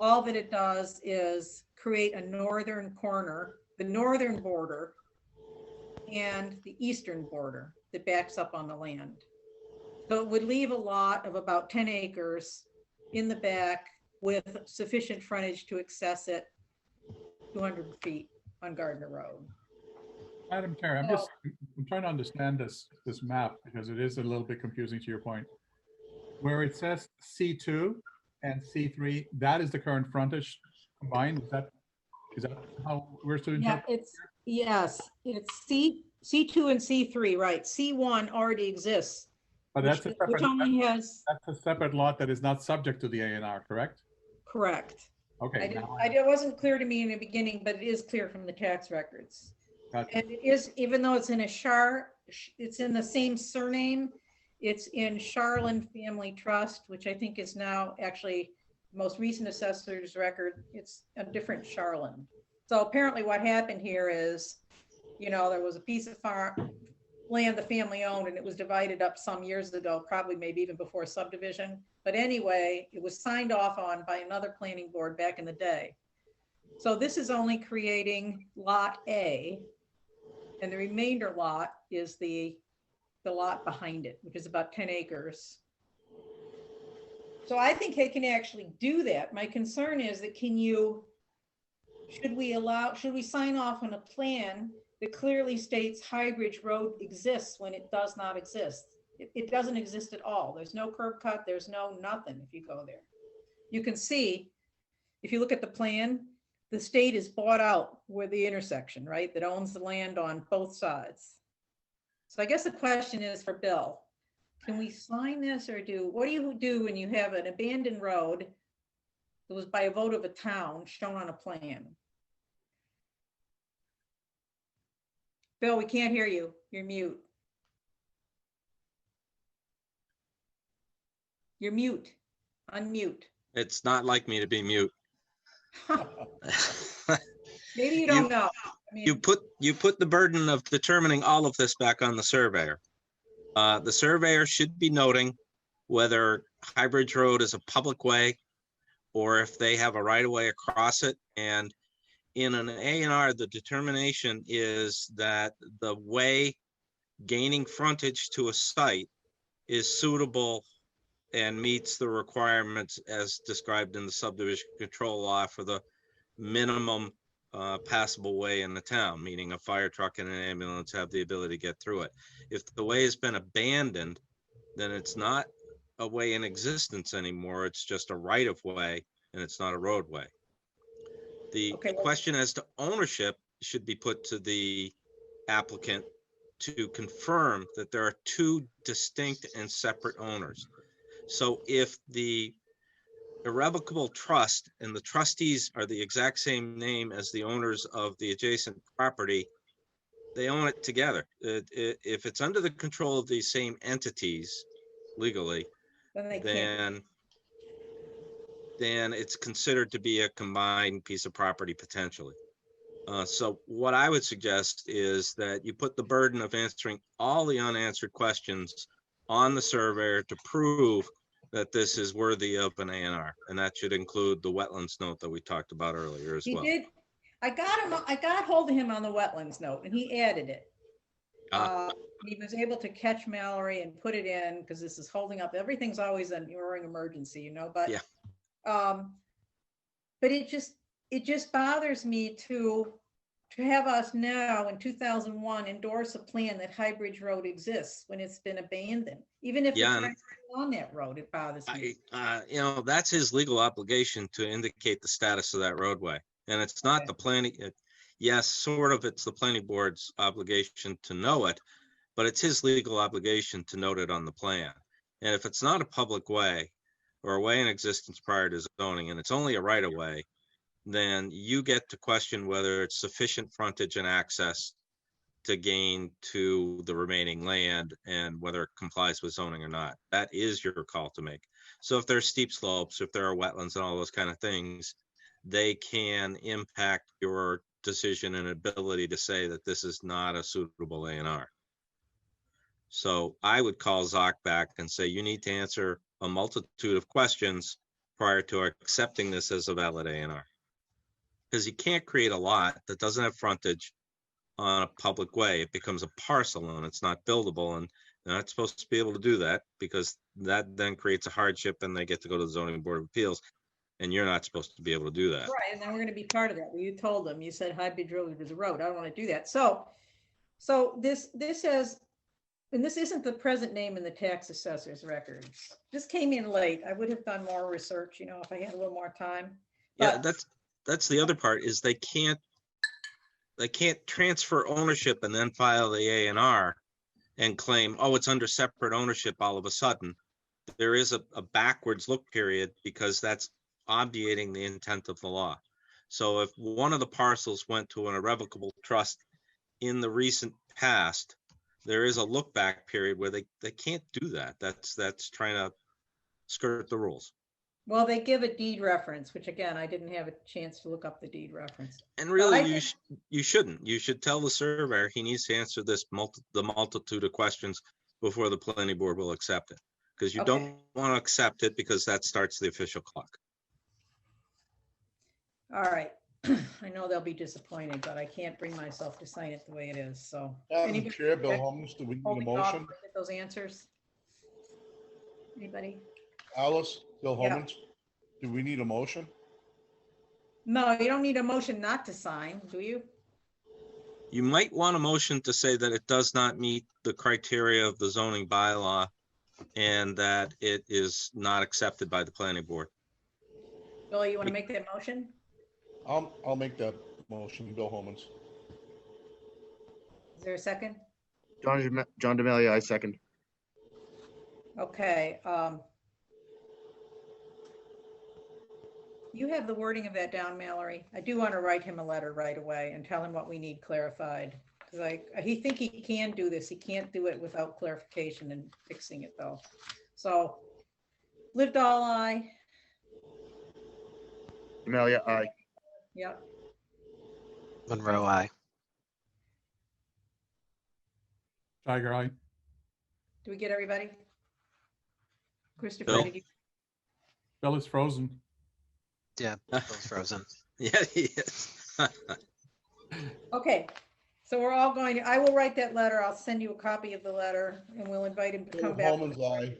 All that it does is create a northern corner, the northern border, and the eastern border that backs up on the land. So it would leave a lot of about 10 acres in the back with sufficient frontage to access it 200 feet on Gardiner Road. Madam Chair, I'm trying to understand this map because it is a little bit confusing to your point. Where it says C2 and C3, that is the current frontage combined. Is that how we're to interpret? Yeah, it's C2 and C3, right? C1 already exists. But which only has. That's a separate lot that is not subject to the A&R, correct? Correct. Okay. It wasn't clear to me in the beginning, but it is clear from the tax records. Gotcha. And it is, even though it's in it's in the same surname, it's in Charlin Family Trust, which I think is now actually most recent assessor's record. It's a different Charlin. So apparently what happened here is, there was a piece of land the family owned, and it was divided up some years ago, probably maybe even before subdivision. But anyway, it was signed off on by another planning board back in the day. So this is only creating lot A, and the remainder lot is the lot behind it, which is about 10 acres. So I think it can actually do that. My concern is that should we sign off on a plan that clearly states Highbridge Road exists when it does not exist? It doesn't exist at all. There's no curb cut, there's no nothing if you go there. You can see, if you look at the plan, the state is bought out with the intersection, right? That owns the land on both sides. So I guess the question is for Bill, can we sign this or what do you do when you have an abandoned road that was by a vote of a town shown on a plan? Bill, we can't hear you. You're mute. You're mute. Unmute. It's not like me to be mute. Maybe you don't know. I mean, You put the burden of determining all of this back on the surveyor. The surveyor should be noting whether Highbridge Road is a public way or if they have a right of way across it. And in an A&R, the determination is that the way gaining frontage to a site is suitable and meets the requirements as described in the subdivision control law for the minimum passable way in the town, meaning a fire truck and an ambulance have the ability to get through it. If the way has been abandoned, then it's not a way in existence anymore. It's just a right of way and it's not a roadway. The question as to ownership should be put to the applicant to confirm that there are two distinct and separate owners. So if the irrevocable trust and the trustees are the exact same name as the owners of the adjacent property, they own it together. If it's under the control of these same entities legally, then it's considered to be a combined piece of property potentially. So what I would suggest is that you put the burden of answering all the unanswered questions on the surveyor to prove that this is worthy of an A&R, and that should include the wetlands note that we talked about earlier as He well. did, I got hold of him on the wetlands note and he added it. He was able to catch Mallory and put it in because this is holding up. Everything's always an roaring emergency, you know, but Yeah. But it just bothers me to have us now in 2001 endorse a plan that High Bridge Road exists when it's been abandoned. Even if Yeah, it's right on that road, it bothers me. You know, that's his legal obligation to indicate the status of that roadway. And it's not Okay. the planning, yes, sort of, it's the planning board's obligation to know it, but it's his legal obligation to note it on the plan. And if it's not a public way or a way in existence prior to zoning, and it's only a right of way, then you get to question whether it's sufficient frontage and access to gain to the remaining land and whether it complies with zoning or not. That is your call to make. So if there's steep slopes, if there are wetlands and all those kind of things, they can impact your decision and ability to say that this is not a suitable A&R. So I would call Zoc back and say, you need to answer a multitude of questions prior to accepting this as a valid A&R. Because you can't create a lot that doesn't have frontage on a public way. It becomes a parcel and it's not buildable, and they're not supposed to be able to do that because that then creates a hardship and they get to go to the zoning board of appeals, and you're not supposed to be able to do that. Right, and then we're going to be part of that. Well, you told them, you said High Bridge Road was a road. I don't want to do that. So this has, and this isn't the present name in the tax assessor's records. This came in late. I would have done more research, you know, if I had a little more time. Yeah, But that's the other part, is they can't transfer ownership and then file the A&R and claim, oh, it's under separate ownership all of a sudden. There is a backwards look period because that's obviating the intent of the law. So if one of the parcels went to an irrevocable trust in the recent past, there is a look back period where they can't do that. That's trying to skirt the rules. well, they give a deed reference, which again, I didn't have a chance to look up the deed reference. And really, I you shouldn't. You should tell the surveyor he needs to answer the multitude of questions before the planning board will accept it. Because you Okay. don't want to accept it because that starts the official clock. All right. I know they'll be disappointed, but I can't bring myself to sign it the way it is, so. Madam Anybody Chair, Bill Holmes, do we need a holding off motion? to get those answers? Anybody? Alice, Bill Yeah. Holmes, do we need a motion? No, you don't need a motion not to sign, do you? You might want a motion to say that it does not meet the criteria of the zoning bylaw and that it is not accepted by the planning board. Bill, you want to make that motion? I'll make that motion, Bill Holmes. Is there a second? John D'Amelia, I second. Okay. You have the wording of that down, Mallory. I do want to write him a letter right away and tell him what we need clarified. Because he think he can do this. He can't do it without clarification and fixing it though. So lived all I. D'Amelia, aye. Yep. Monroe, I. Tiger Eye. Do we get everybody? Christopher, Bill? did you? Bill is frozen. Yeah, Bill's frozen. Yeah, he is. Okay. So we're all going to, I will write that letter. I'll send you a copy of the letter and we'll invite him to Bill come back. Holmes, aye.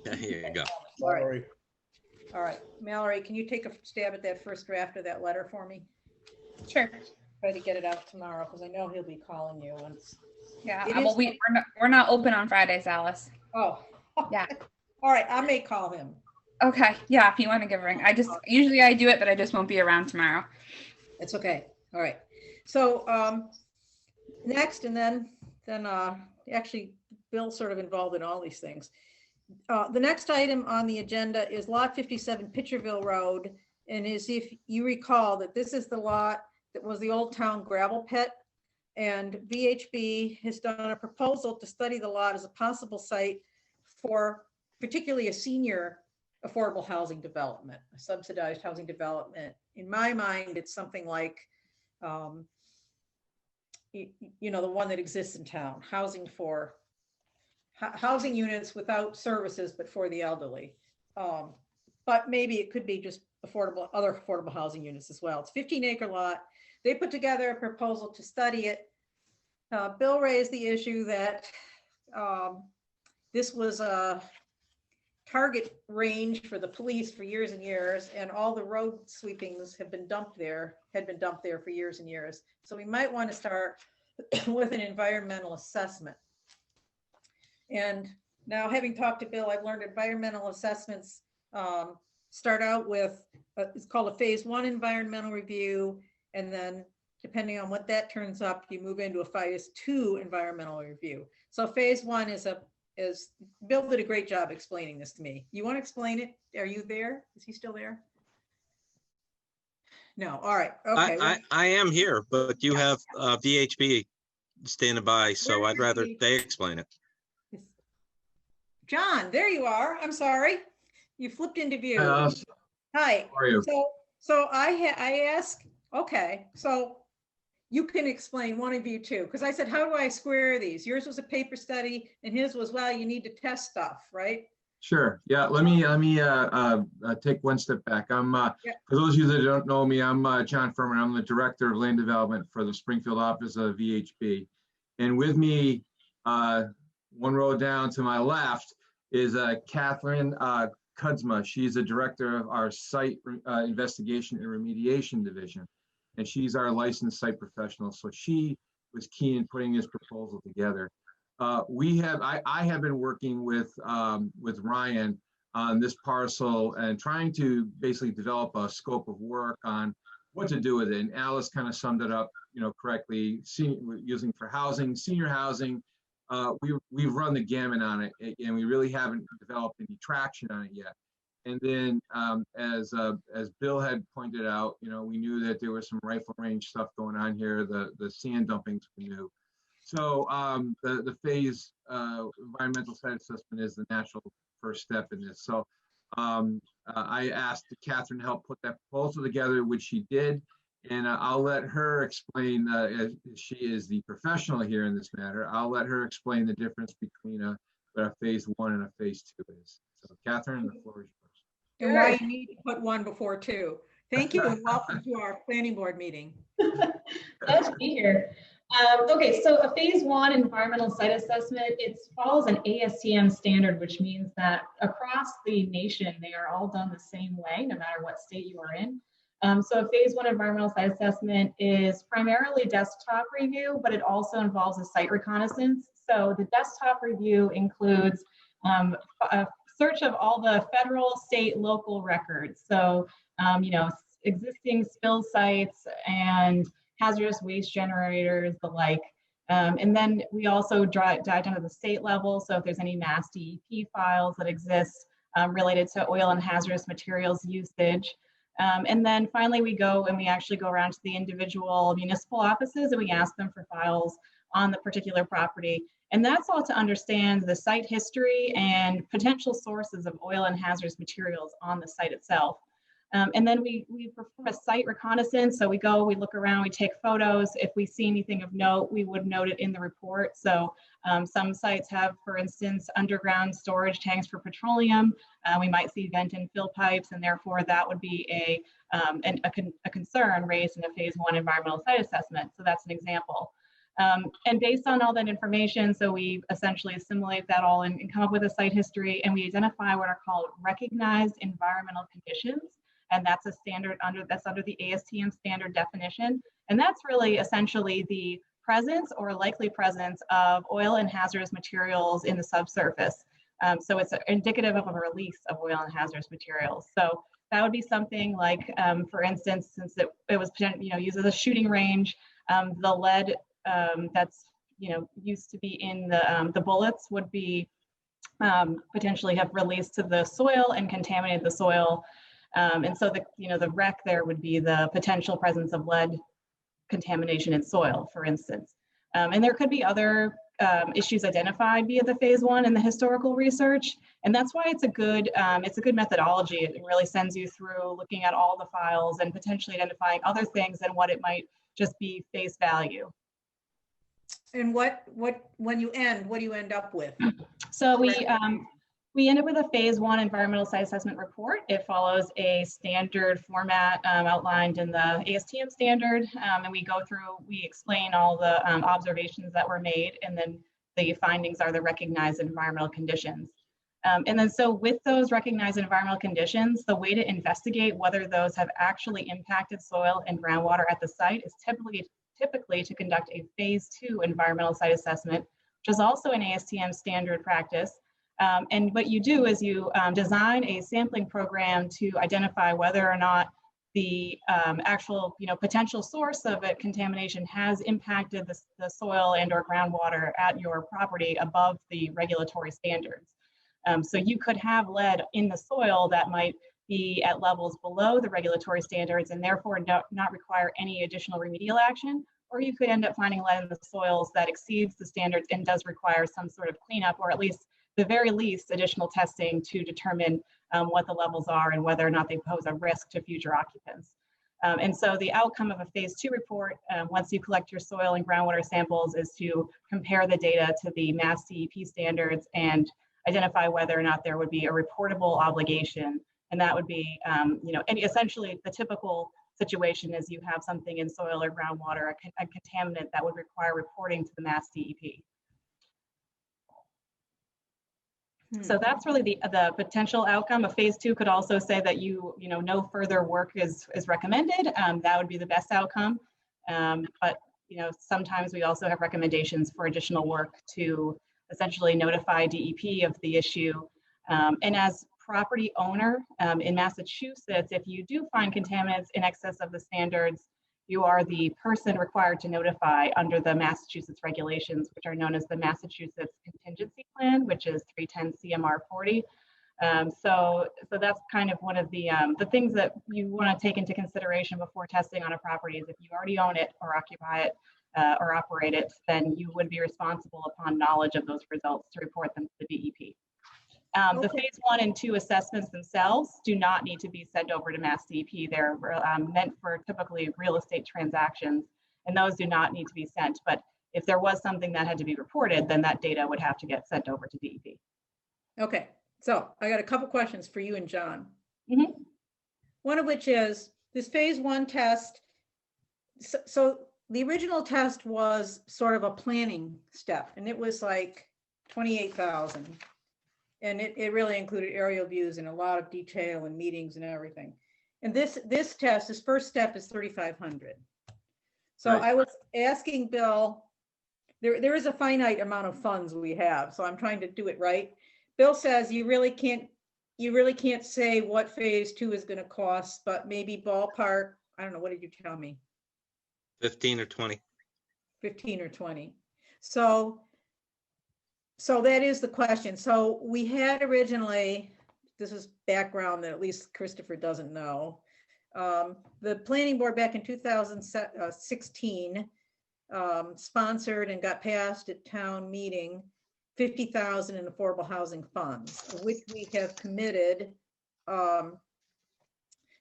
Yeah, here you go. All right. Sorry. All right, Mallory, can you take a stab at that first draft of that letter for me? Sure. Try to get it out tomorrow, because I know he'll be calling you once. Yeah. It Well, is- we're not open on Fridays, Alice. Oh. Yeah. All right, I may call him. Okay. Yeah. If you want to give a ring, usually I do it, but I just won't be around tomorrow. It's okay. All right. So next, and then actually, Bill's sort of involved in all these things. The next item on the agenda is Lot 57 Pitcherville Road. And as if you recall that this is the lot that was the old town gravel pit. And VHB has done a proposal to study the lot as a possible site for particularly a senior affordable housing development, a subsidized housing development. In my mind, it's something like, you know, the one that exists in town, housing units without services, but for the elderly. But maybe it could be just other affordable housing units as well. It's a 15-acre lot. They put together a proposal to study it. Bill raised the issue that this was a target range for the police for years and years, and all the road sweepings had been dumped there for years and years. So we might want to start with an environmental assessment. And now, having talked to Bill, I've learned environmental assessments start out with, it's called a phase 1 environmental review. And then depending on what that turns up, you move into a phase 2 environmental review. So phase 1 is Bill did a great job explaining this to me. You want to explain it? Are you there? Is he still there? No. All right. Okay. I am here, but you have VHB standing by, so I'd rather they explain it. John, there you are. I'm sorry. You flipped into view. Hi. How are you? So I asked, okay, so you can explain, one of you too, because I said, how do I square these? Yours was a paper study and his was, well, you need to test stuff, right? Sure. Yeah. Let me take one step back. For those of you that don't know me, I'm John Furman. I'm the Director of Land Development for the Springfield office of VHB. And with me, one row down to my left is Catherine Kudzma. She's the Director of our Site Investigation and Remediation Division. And she's our licensed site professional. So she was key in putting this proposal together. I have been working with Ryan on this parcel and trying to basically develop a scope of work on what to do with it. And Alice kind of summed it up, correctly. Using for housing, senior housing, we've run the gamut on it, and we really haven't developed any traction on it yet. And then, as Bill had pointed out, we knew that there was some rifle range stuff going on here. The sand dumpings we knew. So the phase environmental site assessment is the natural first step in this. So I asked Catherine to help put that proposal together, which she did. And I'll let her explain, as she is the professional here in this matter, I'll let her explain the difference between what a phase 1 and a phase 2 is. So Catherine, the floor is yours. And why you need to put 1 before 2. Thank you, and welcome to our planning board meeting. Glad to be here. Okay, so a phase 1 environmental site assessment, it follows an ASTM standard, which means that across the nation, they are all done the same way, no matter what state you are in. So a phase 1 environmental site assessment is primarily desktop review, but it also involves a site reconnaissance. So the desktop review includes a search of all the federal, state, local records. So, existing spill sites and hazardous waste generators, the like. And then we also dive down to the state level. So if there's any mass DEP files that exist related to oil and hazardous materials usage. And then finally, we go and we actually go around to the individual municipal offices and we ask them for files on the particular property. And that's all to understand the site history and potential sources of oil and hazardous materials on the site itself. And then we perform a site reconnaissance. So we go, we look around, we take photos. If we see anything of note, we would note it in the report. So some sites have, for instance, underground storage tanks for petroleum. We might see vent and fill pipes, and therefore that would be a concern raised in a phase 1 environmental site assessment. So that's an example. And based on all that information, so we essentially assimilate that all and come up with a site history, and we identify what are called recognized environmental conditions. And that's a standard under the ASTM standard definition. And that's really essentially the presence or likely presence of oil and hazardous materials in the subsurface. So it's indicative of a release of oil and hazardous materials. So that would be something like, for instance, since it was used as a shooting range, the lead that's used to be in the bullets would be potentially have released to the soil and contaminated the soil. And so the wreck there would be the potential presence of lead contamination in soil, for instance. And there could be other issues identified via the phase 1 and the historical research. And that's why it's a good methodology. It really sends you through looking at all the files and potentially identifying other things than what it might just be face value. And when you end, what do you end up with? So we We end up with a phase 1 environmental site assessment report. It follows a standard format outlined in the ASTM standard. And we go through, we explain all the observations that were made, and then the findings are the recognized environmental conditions. And then so with those recognized environmental conditions, the way to investigate whether those have actually impacted soil and groundwater at the site is typically to conduct a phase 2 environmental site assessment, which is also an ASTM standard practice. And what you do is you design a sampling program to identify whether or not the actual potential source of a contamination has impacted the soil and or groundwater at your property above the regulatory standards. So you could have lead in the soil that might be at levels below the regulatory standards and therefore not require any additional remedial action, or you could end up finding lead in the soils that exceeds the standards and does require some sort of cleanup, or at least the very least additional testing to determine what the levels are and whether or not they pose a risk to future occupants. And so the outcome of a phase 2 report, once you collect your soil and groundwater samples, is to compare the data to the Mass DEP standards and identify whether or not there would be a reportable obligation. And that would be, and essentially the typical situation is you have something in soil or groundwater, a contaminant that would require reporting to the Mass DEP. So that's really the potential outcome. A phase 2 could also say that no further work is recommended. That would be the best outcome. But sometimes we also have recommendations for additional work to essentially notify DEP of the issue. And as property owner in Massachusetts, if you do find contaminants in excess of the standards, you are the person required to notify under the Massachusetts regulations, which are known as the Massachusetts Contingency Plan, which is 310 CMR 40. So that's kind of one of the things that you want to take into consideration before testing on a property is if you already own it or occupy it or operate it, then you would be responsible upon knowledge of those results to report them to the DEP. The phase 1 and 2 assessments themselves do not need to be sent over to Mass DEP. They're meant for typically real estate transactions, and those do not need to be sent. But if there was something that had to be reported, then that data would have to get sent over to DEP. Okay, so I got a couple questions for you and John. Mm-hmm. One of which is this phase 1 test. So the original test was sort of a planning step, and it was like 28,000. And it really included aerial views and a lot of detail and meetings and everything. And this test, this first step is 3,500. So right. I was asking Bill, there is a finite amount of funds we have, so I'm trying to do it right. Bill says you really can't say what phase 2 is going to cost, but maybe ballpark, I don't know, what did you tell me? 15 or 20. 15 or 20. So that is the question. So we had originally, this is background that at least Christopher doesn't know. The planning board back in 2016 sponsored and got passed at town meeting 50,000 in affordable housing funds, of which we have committed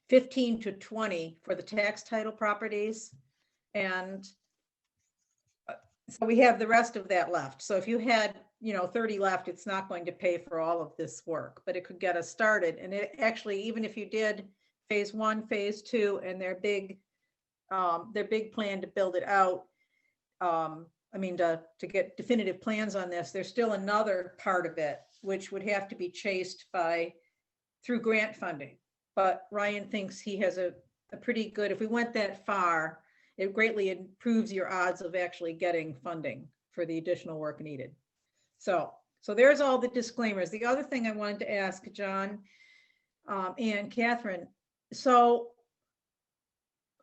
15 to 20 for the tax title properties. And so we have the rest of that left. So if you had 30 left, it's not going to pay for all of this work, but it could get us started. And it actually, even if you did phase 1, phase 2, and their big plan to build it out, to get definitive plans on this, there's still another part of it, which would have to be chased through grant funding. But Ryan thinks he has a pretty good, if we went that far, it greatly improves your odds of actually getting funding for the additional work needed. So there's all the disclaimers. The other thing I wanted to ask John and Catherine, so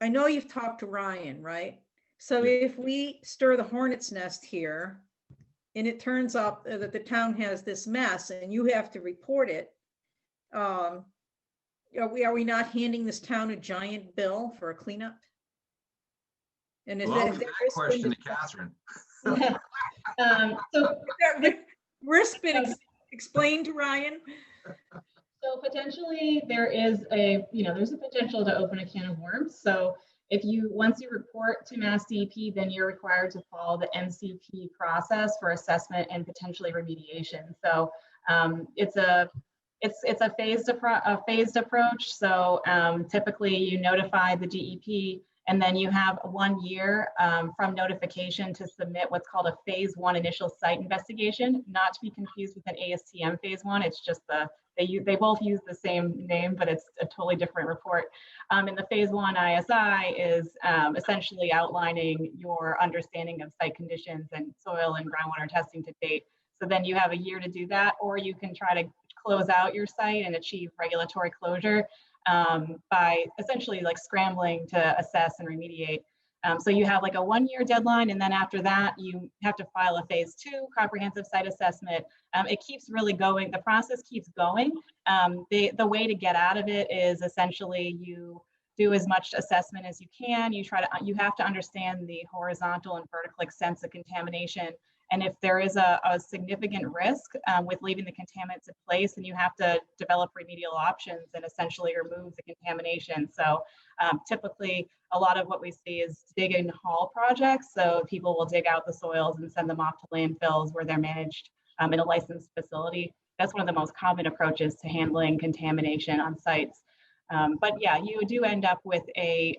I know you've talked to Ryan, right? So if we stir the hornet's nest here and it turns up that the town has this mess and you have to report it, are we not handing this town a giant bill for a cleanup? And is that question to Catherine? So risk been explained to Ryan? So potentially there is there's a potential to open a can of worms. So once you report to Mass DEP, then you're required to follow the MCP process for assessment and potentially remediation. So It's a phased approach. So typically you notify the DEP, and then you have 1 year from notification to submit what's called a phase 1 initial site investigation, not to be confused with an ASTM phase 1. It's just they both use the same name, but it's a totally different report. And the phase 1 ISI is essentially outlining your understanding of site conditions and soil and groundwater testing to date. So then you have a year to do that, or you can try to close out your site and achieve regulatory closure by essentially like scrambling to assess and remediate. So you have like a 1 year deadline, and then after that, you have to file a phase 2 comprehensive site assessment. It keeps really going. The process keeps going. The way to get out of it is essentially you do as much assessment as you can. You have to understand the horizontal and vertical extents of contamination. And if there is a significant risk with leaving the contaminants in place, then you have to develop remedial options and essentially remove the contamination. So typically, a lot of what we see is dig and haul projects. So people will dig out the soils and send them off to landfills where they're managed in a licensed facility. That's one of the most common approaches to handling contamination on sites. But yeah, you do end up with a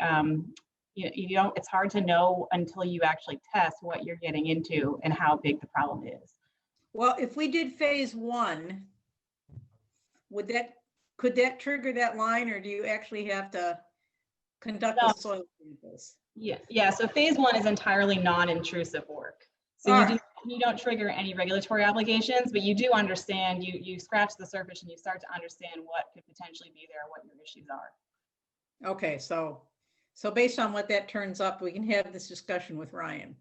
it's hard to know until you actually test what you're getting into and how big the problem is. Well, if we did phase 1, could that trigger that line, or do you actually have to conduct the soil samples? Yeah. So phase 1 is entirely non-intrusive work. So you don't trigger any regulatory obligations, but you do understand, you scratch the surface and you start to understand what could potentially be there, what your issues are. Okay, so based on what that turns up, we can have this discussion with Ryan.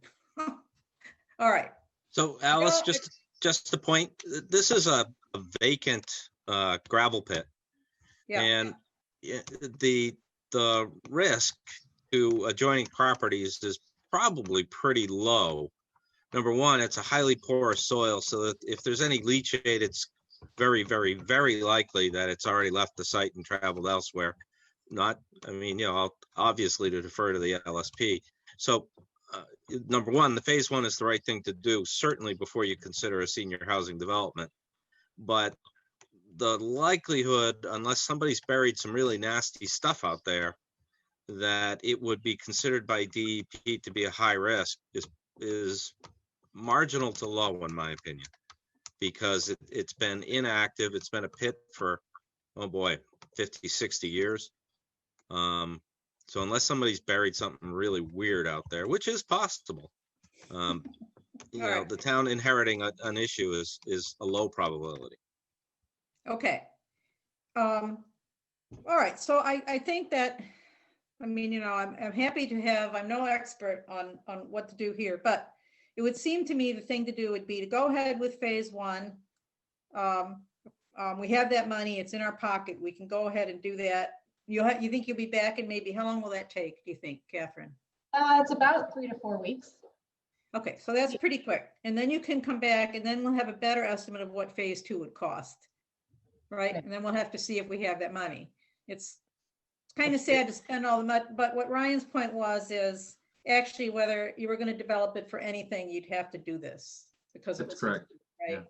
All right. So Alice, just to point, this is a vacant gravel pit. Yeah. And the risk to adjoining properties is probably pretty low. Number one, it's a highly porous soil, so that if there's any leachate, it's very, very, very likely that it's already left the site and traveled elsewhere. Obviously to defer to the LSP. So number one, the phase 1 is the right thing to do, certainly before you consider a senior housing development. But the likelihood, unless somebody's buried some really nasty stuff out there, that it would be considered by DEP to be a high risk is marginal to low, in my opinion, because it's been inactive. It's been a pit for, oh boy, 50, 60 years. So unless somebody's buried something really weird out there, which is possible, the town inheriting an issue is a low probability. Okay. All right. So I think that, I'm happy to have, I'm no expert on what to do here, but it would seem to me the thing to do would be to go ahead with phase 1. We have that money, it's in our pocket. We can go ahead and do that. You think you'll be back in maybe, how long will that take, do you think, Catherine? It's about 3 to 4 weeks. Okay, so that's pretty quick. And then you can come back and then we'll have a better estimate of what phase 2 would cost. Right? And then we'll have to see if we have that money. It's kind of sad to spend all the money, but what Ryan's point is actually whether you were going to develop it for anything, you'd have to do this because that's correct. Right? Yeah.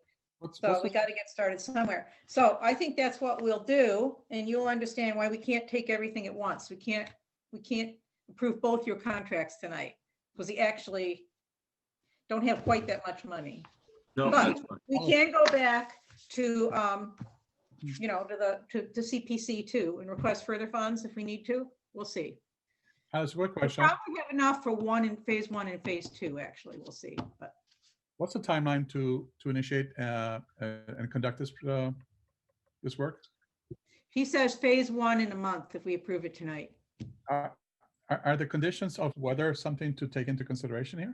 So we got to get started somewhere. So I think that's what we'll do, and you'll understand why we can't take everything at once. We can't approve both your contracts tonight because we actually don't have quite that much money. No, but we can go back to to CPC too and request further funds if we need to. We'll see. That's a good question. We'll probably have enough for phase 1 and phase 2. Actually, we'll see. But what's the timeline to initiate and conduct this work? He says phase 1 in a month if we approve it tonight. Are the conditions of weather something to take into consideration here?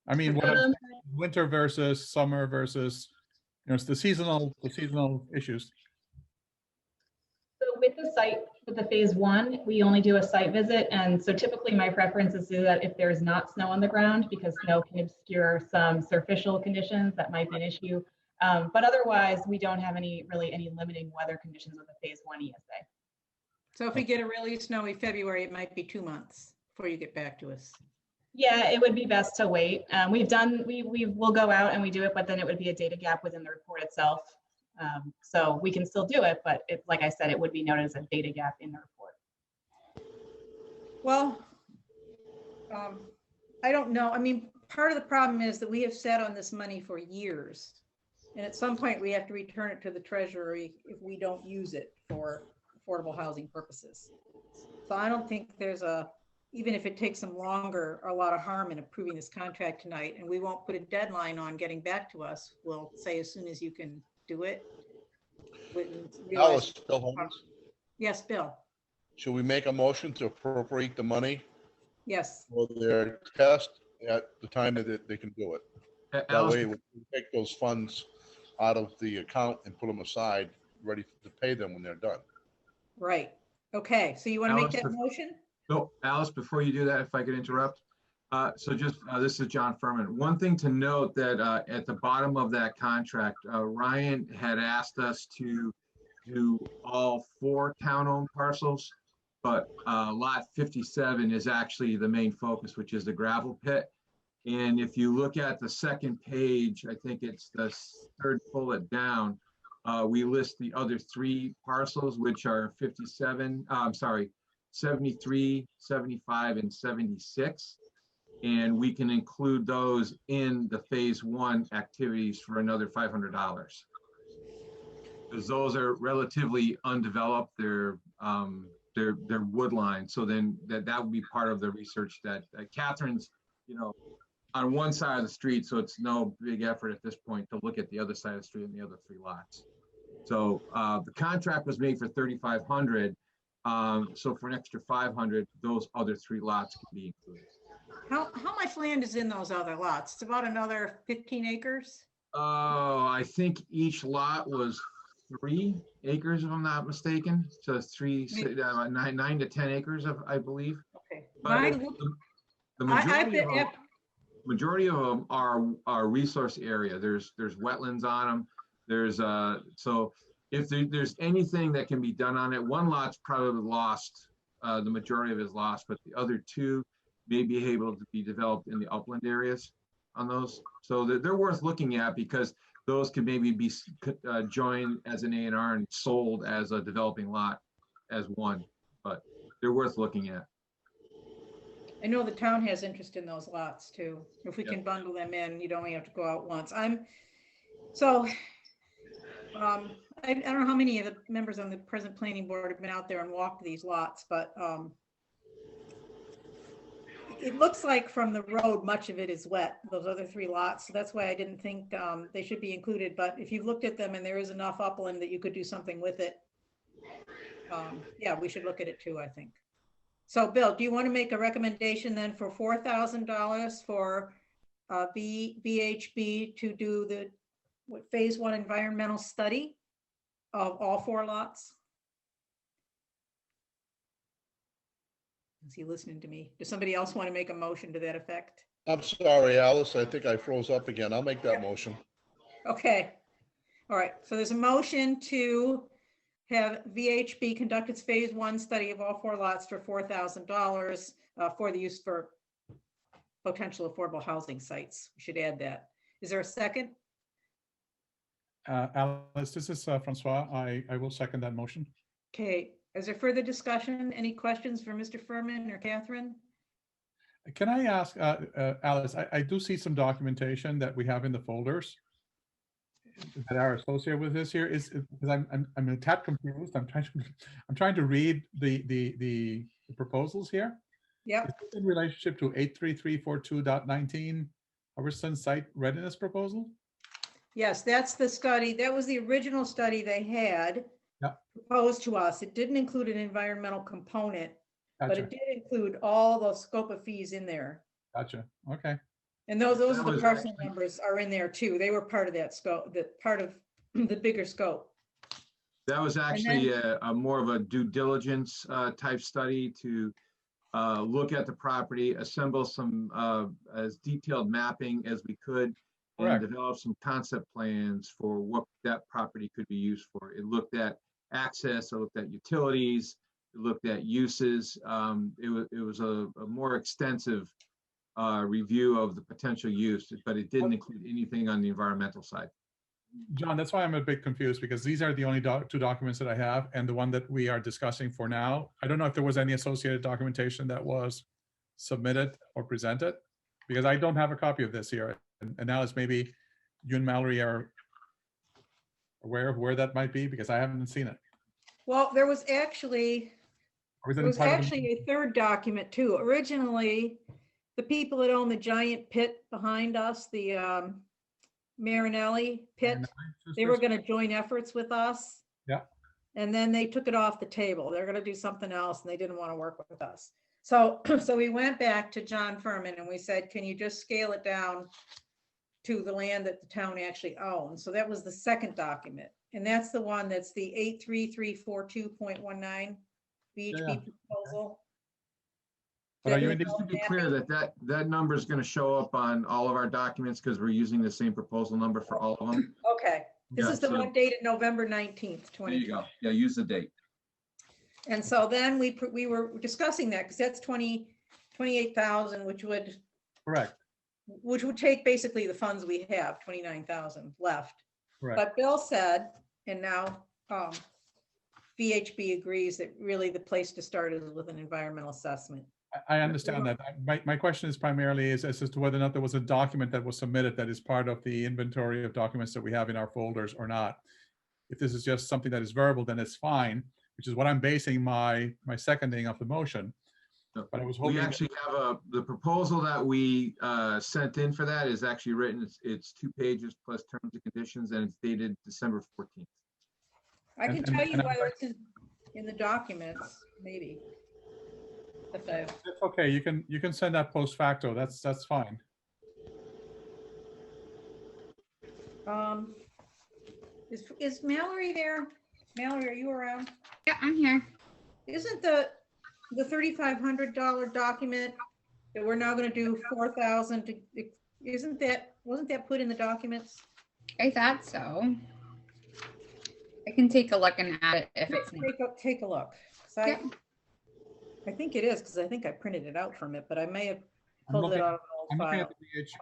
I mean, winter versus summer versus the seasonal issues. So with the phase 1, we only do a site visit. And so typically my preference is to do that if there's not snow on the ground, because snow can obscure some superficial conditions that might be an issue. But otherwise, we don't have any limiting weather conditions with the phase 1 ESA. So if we get a really snowy February, it might be 2 months before you get back to us. Yeah, it would be best to wait. We will go out and we do it, but then it would be a data gap within the report itself. So we can still do it, but it, like I said, it would be noted as a data gap in the report. Well, I don't know. I mean, part of the problem is that we have sat on this money for years. And at some point we have to return it to the treasury if we don't use it for affordable housing purposes. So I don't think there's even if it takes them longer, a lot of harm in approving this contract tonight, and we won't put a deadline on getting back to us. We'll say as soon as you can do it. Alice, Bill Holmes, Yes, Bill. should we make a motion to appropriate the money Yes. for their test at the time that they can do it? That Alice, way we can take those funds out of the account and put them aside, ready to pay them when they're done. Right. Okay. So you want to make Alice, that motion? no, Alice, before you do that, if I could interrupt. So just, this is John Furman. One thing to note that at the bottom of that contract, Ryan had asked us to do all 4 town-owned parcels, but lot 57 is actually the main focus, which is the gravel pit. And if you look at the second page, I think it's the 3rd bullet down, we list the other 3 parcels, which are 73, 75, and 76. And we can include those in the phase 1 activities for another $500. Because those are relatively undeveloped, they're woodline. So then that would be part of the research that Catherine's, on one side of the street, so it's no big effort at this point to look at the other side of the street and the other 3 lots. So the contract was made for $3,500. So for an extra $500, those other 3 lots can be included. How much land is in those other lots? It's about another 15 acres. I think each lot was 3 acres, if I'm not mistaken. So it's 9 to 10 acres, I believe. Okay. But the majority of them are resource area. There's wetlands on them. There's so if there's anything that can be done on it, one lot's probably lost. The majority of it is lost, but the other 2 may be able to be developed in the upland areas on those. So they're worth looking at because those could maybe be joined as an A&R and sold as a developing lot as one, but they're worth looking at. I know the town has interest in those lots too. If we can bundle them in, you'd only have to go out once. I don't know how many of the members on the present planning board have been out there and walked these lots, but it looks like from the road, much of it is wet, those other 3 lots. So that's why I didn't think they should be included. But if you've looked at them and there is enough upland that you could do something with it, yeah, we should look at it too, I think. So Bill, do you want to make a recommendation then for $4,000 for VHB to do the phase 1 environmental study of all 4 lots? Is he listening to me? Does somebody else want to make a motion to that effect? I'm sorry, Alice, I think I froze up again. I'll make that motion. Okay. All right. So there's a motion to have VHB conduct its phase 1 study of all 4 lots for $4,000 for the use for potential affordable housing sites. We should add that. Is there a second? Alice, this is Francois. I will second that motion. Okay. Is there further discussion? Any questions for Mr. Furman or Catherine? Can I ask, Alice, I do see some documentation that we have in the folders that are associated with this here. Is because I'm a tad confused. I'm trying to read the proposals here. Yep. Is this in relationship to 83342.19 Hubbardston Site Readiness Proposal? Yes, that's the study. That was the original study they had proposed to us. It didn't include an environmental component, but it did include all the scope of fees in there. Gotcha. Okay. And those are the parcel numbers are in there too. They were part of that scope, part of the bigger scope. That was actually a more of a due diligence type study to look at the property, assemble some as detailed mapping as we could, and develop some concept plans for what that property could be used for. It looked at access, it looked at utilities, it looked at uses. It was a more extensive review of the potential use, but it didn't include anything on the environmental side. John, that's why I'm a bit confused, because these are the only two documents that I have, and the one that we are discussing for now. I don't know if there was any associated documentation that was submitted or presented, because I don't have a copy of this here. And now it's maybe you and Mallory are aware of where that might be, because I haven't seen it. Well, there was actually a third document too. Originally, the people that own the giant pit behind us, the Marinelli pit, they were going to join efforts with us. Yeah. And then they took it off the table. They're going to do something else and they didn't want to work with us. So we went back to John Furman and we said, can you just scale it down to the land that the town actually owns? So that was the second document. And that's the one that's the 83342.19 VHB proposal. But are you Just to be clear that number is going to show up on all of our documents because we're using the same proposal number for all of them. Okay, this is the one dated November 19th, 2020. There you go. Yeah, use the date. And so then we were discussing that because that's 28,000, which would correct, which would take basically the funds we have, 29,000 left. correct. But Bill said, and now VHB agrees that really the place to start is with an environmental assessment. I understand that. My question is primarily as to whether or not there was a document that was submitted that is part of the inventory of documents that we have in our folders or not. If this is just something that is verbal, then it's fine, which is what I'm basing my seconding of the motion. But I was hoping we actually have the proposal that we sent in for that is actually written. It's 2 pages plus terms and conditions, and it's dated December 14th. I can tell you whether it's in the documents, maybe. It's okay. You can send that post facto. That's fine. Is Mallory there? Mallory, are you around? Yeah, I'm here. Isn't the $3,500 document that we're now going to do 4,000? Wasn't that put in the documents? I thought so. I can take a look and add it if it's not. Take a look. I think it is because I think I printed it out from it, but I may have pulled it out of an old file.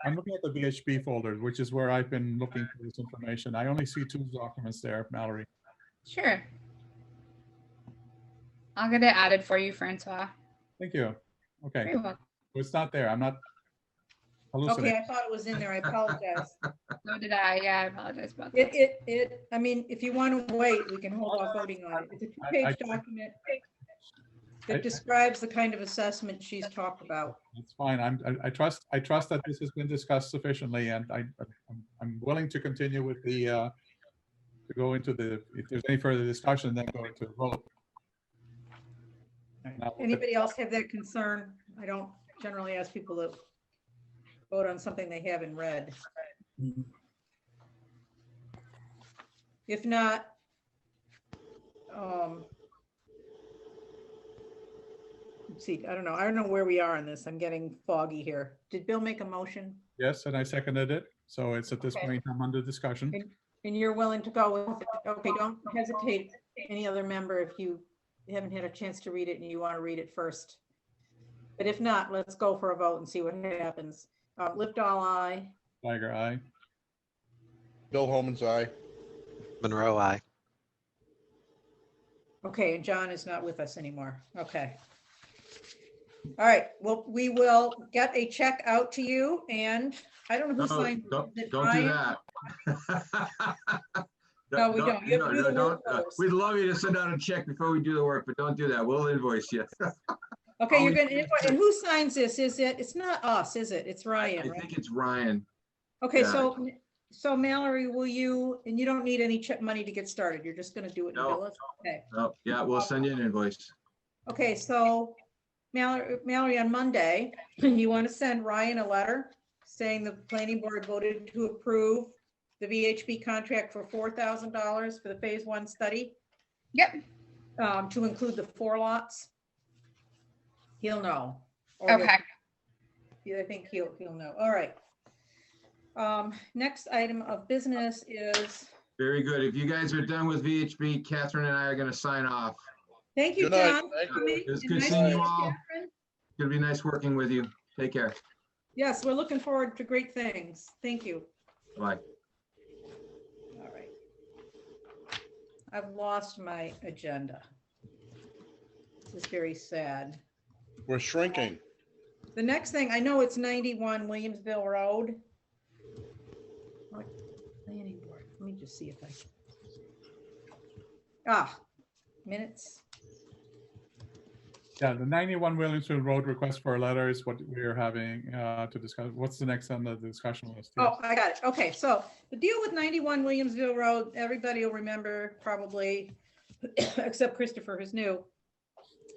I'm looking at the VHB folder, which is where I've been looking for this information. I only see 2 documents there, Mallory. Sure. I'll get it added for you, Francois. Thank you. Okay. Very welcome. It's not there. I'm not hallucinating. Okay, I thought it was in there. I apologize. So did I. Yeah, I apologize about that. I mean, if you want to wait, we can hold off voting on it. It's a 2-page document that describes the kind of assessment she's talked about. It's fine. I trust that this has been discussed sufficiently, and I'm willing to continue with the to go into the, if there's any further discussion, then go into the vote. Anybody else have that concern? I don't generally ask people to vote on something they haven't read. If not, let's see, I don't know where we are on this. I'm getting foggy here. Did Bill make a motion? Yes, and I seconded it. So it's at this point, I'm under discussion. And you're willing to go with it? Okay, don't hesitate, any other member, if you haven't had a chance to read it and you want to read it first. But if not, let's go for a vote and see what happens. Lipdahl, aye. Tiger, aye. Bill Holman's aye. Monroe, aye. Okay, and John is not with us anymore. Okay. All right, well, we will get a check out to you, and I don't know who signed. Don't do that. No, we don't. You have to do the work first. We'd love you to send out a check before we do the work, but don't do that. We'll invoice you. Okay, you're going to invoice. And who signs this? Is it? It's not us, is it? It's Ryan, right? I think it's Ryan. Okay, Yeah. so Mallory, will you? And you don't need any money to get started. You're just going to do it and bill us. Okay. Oh, yeah, we'll send you an invoice. Okay, so Mallory, on Monday, you want to send Ryan a letter saying the planning board voted to approve the VHB contract for $4,000 for the phase 1 study. Yep. To include the 4 lots. He'll know. Or Okay. I think he'll know. All right. Next item of business is. Very good. If you guys are done with VHB, Catherine and I are going to sign off. Thank you, Good night. John. Thank you. It's good seeing you all. It's going to be nice working with you. Take care. Yes, we're looking forward to great things. Thank you. Bye. All right. I've lost my agenda. This is very sad. We're shrinking. The next thing, I know it's 91 Williamsville Road. What? Planning board. Let me just see if I. Minutes. Yeah, the 91 Williamsville Road request for a letter is what we're having to discuss. What's the next on the discussion list? Oh, I got it. Okay, so the deal with 91 Williamsville Road, everybody will remember probably, except Christopher who's new,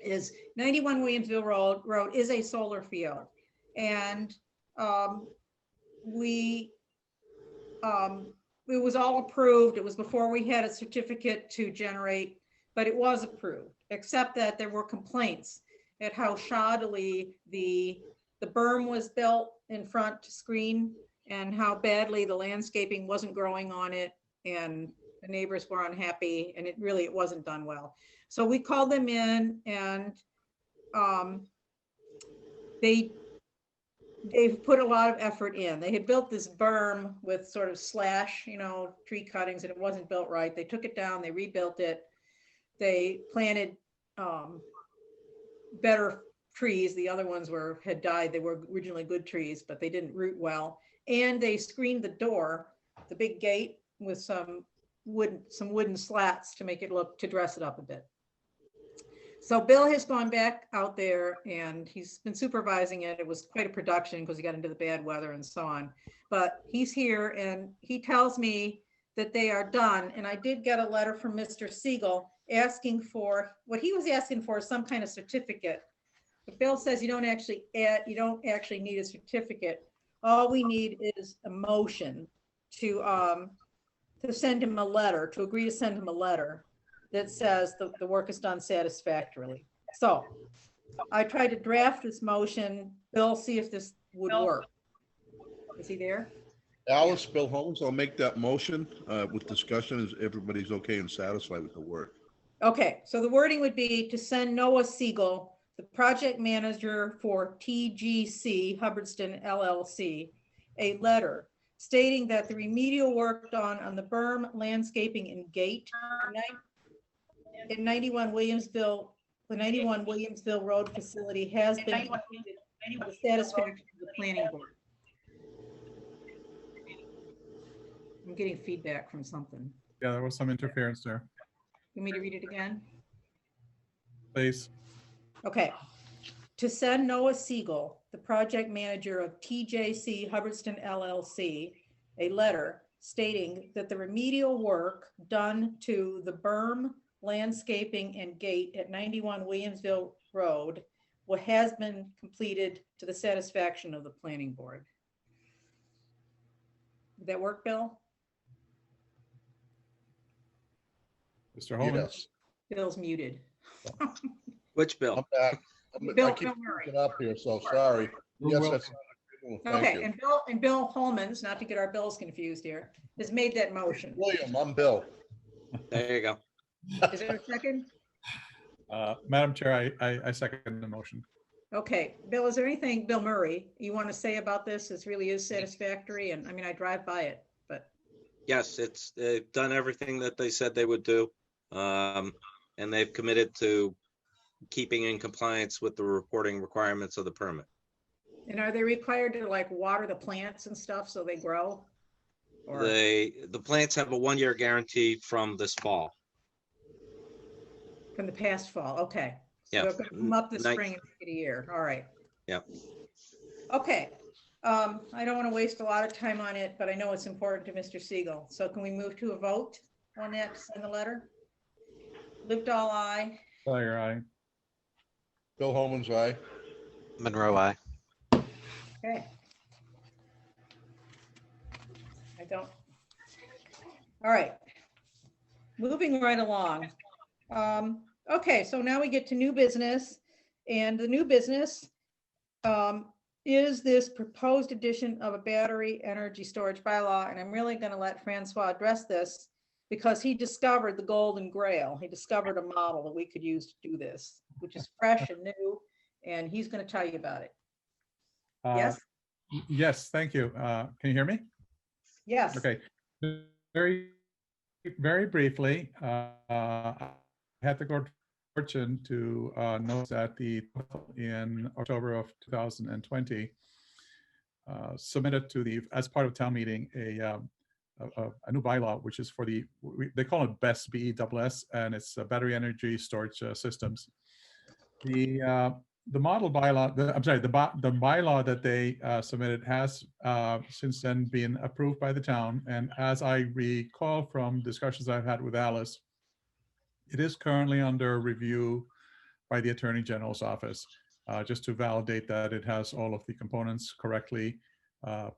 is 91 Williamsville Road is a solar field. And it was all approved. It was before we had a certificate to generate, but it was approved, except that there were complaints at how shoddily the berm was built in front to screen and how badly the landscaping wasn't growing on it, and the neighbors were unhappy, and it wasn't done well. So we called them in, and they've put a lot of effort in. They had built this berm with sort of slash, tree cuttings, and it wasn't built right. They took it down, they rebuilt it. They planted better trees. The other ones had died. They were originally good trees, but they didn't root well. And they screened the door, the big gate, with some wooden slats to dress it up a bit. So Bill has gone back out there and he's been supervising it. It was quite a production because he got into the bad weather and so on. But he's here and he tells me that they are done. And I did get a letter from Mr. Siegel asking for, what he was asking for is some kind of certificate. But Bill says you don't actually need a certificate. All we need is a motion to send him a letter, to agree to send him a letter that says the work is done satisfactorily. So I tried to draft this motion. Bill, see if this would work. Is he there? Alice, Bill Holmes, I'll make that motion with discussion as everybody's okay and satisfied with the work. Okay, so the wording would be to send Noah Siegel, the project manager for TGC Hubbardston LLC, a letter stating that the remedial work done on the berm, landscaping, and gate in 91 Williamsville, the 91 Williamsville Road facility has been completed to the satisfaction of the planning board. I'm getting feedback from something. Yeah, there was some interference there. You want me to read it again? Please. Okay. To send Noah Siegel, the project manager of TJC Hubbardston LLC, a letter stating that the remedial work done to the berm, landscaping, and gate at 91 Williamsville Road has been completed to the satisfaction of the planning board. Did that work, Bill? Mr. Holmes? Yes. Bill's muted. Which Bill? I'm back. I keep looking up here, so sorry. Yes, that's. Okay, and Bill Holman's, not to get our bills confused here, has made that motion. William, I'm Bill. There you go. Is there a second? Madam Chair, I second the motion. Okay, Bill, is there anything, Bill Murray, you want to say about this? This really is satisfactory, and I mean, I drive by it, but. Yes, they've done everything that they said they would do. And they've committed to keeping in compliance with the reporting requirements of the permit. And are they required to like water the plants and stuff so they grow? Or The plants have a 1-year guarantee from this fall. from the past fall? Okay. So Yeah. they're gonna come up this spring and take it a year. All right. Yeah. Okay. I don't want to waste a lot of time on it, but I know it's important to Mr. Siegel. So can we move to a vote on that, send the letter? Livedall, aye. Dwyer, aye. Bill Holman's aye. Monroe, aye. Okay. I don't. All right. Moving right along. Okay, so now we get to new business, and the new business is this proposed addition of a battery energy storage bylaw, and I'm really going to let Francois address this because he discovered the golden grail. He discovered a model that we could use to do this, which is fresh and new, and he's going to tell you about it. Yes? Yes, thank you. Can you hear me? Yes. Okay. Very, very briefly, I had the good fortune to note that in October of 2020 submitted to as part of town meeting a new bylaw, which is for they call it BESS, BESS, and it's battery energy storage systems. The model bylaw, the bylaw that they submitted has since then been approved by the town. And as I recall from discussions I've had with Alice, it is currently under review by the Attorney General's office, just to validate that it has all of the components correctly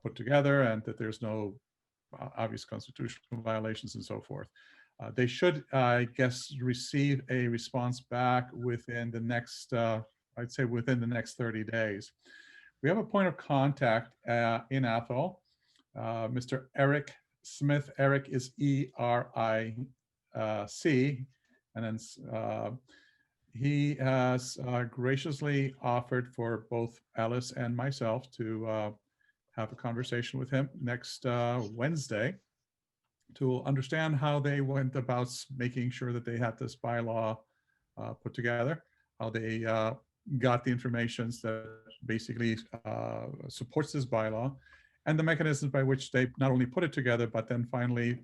put together and that there's no obvious constitutional violations and so forth. They should, I guess, receive a response back within the next I'd say within the next 30 days. We have a point of contact in Athol, Mr. Eric Smith. Eric is E-R-I-C, and then he has graciously offered for both Alice and myself to have a conversation with him next Wednesday to understand how they went about making sure that they had this bylaw put together, how they got the information that basically supports this bylaw, and the mechanisms by which they not only put it together, but then finally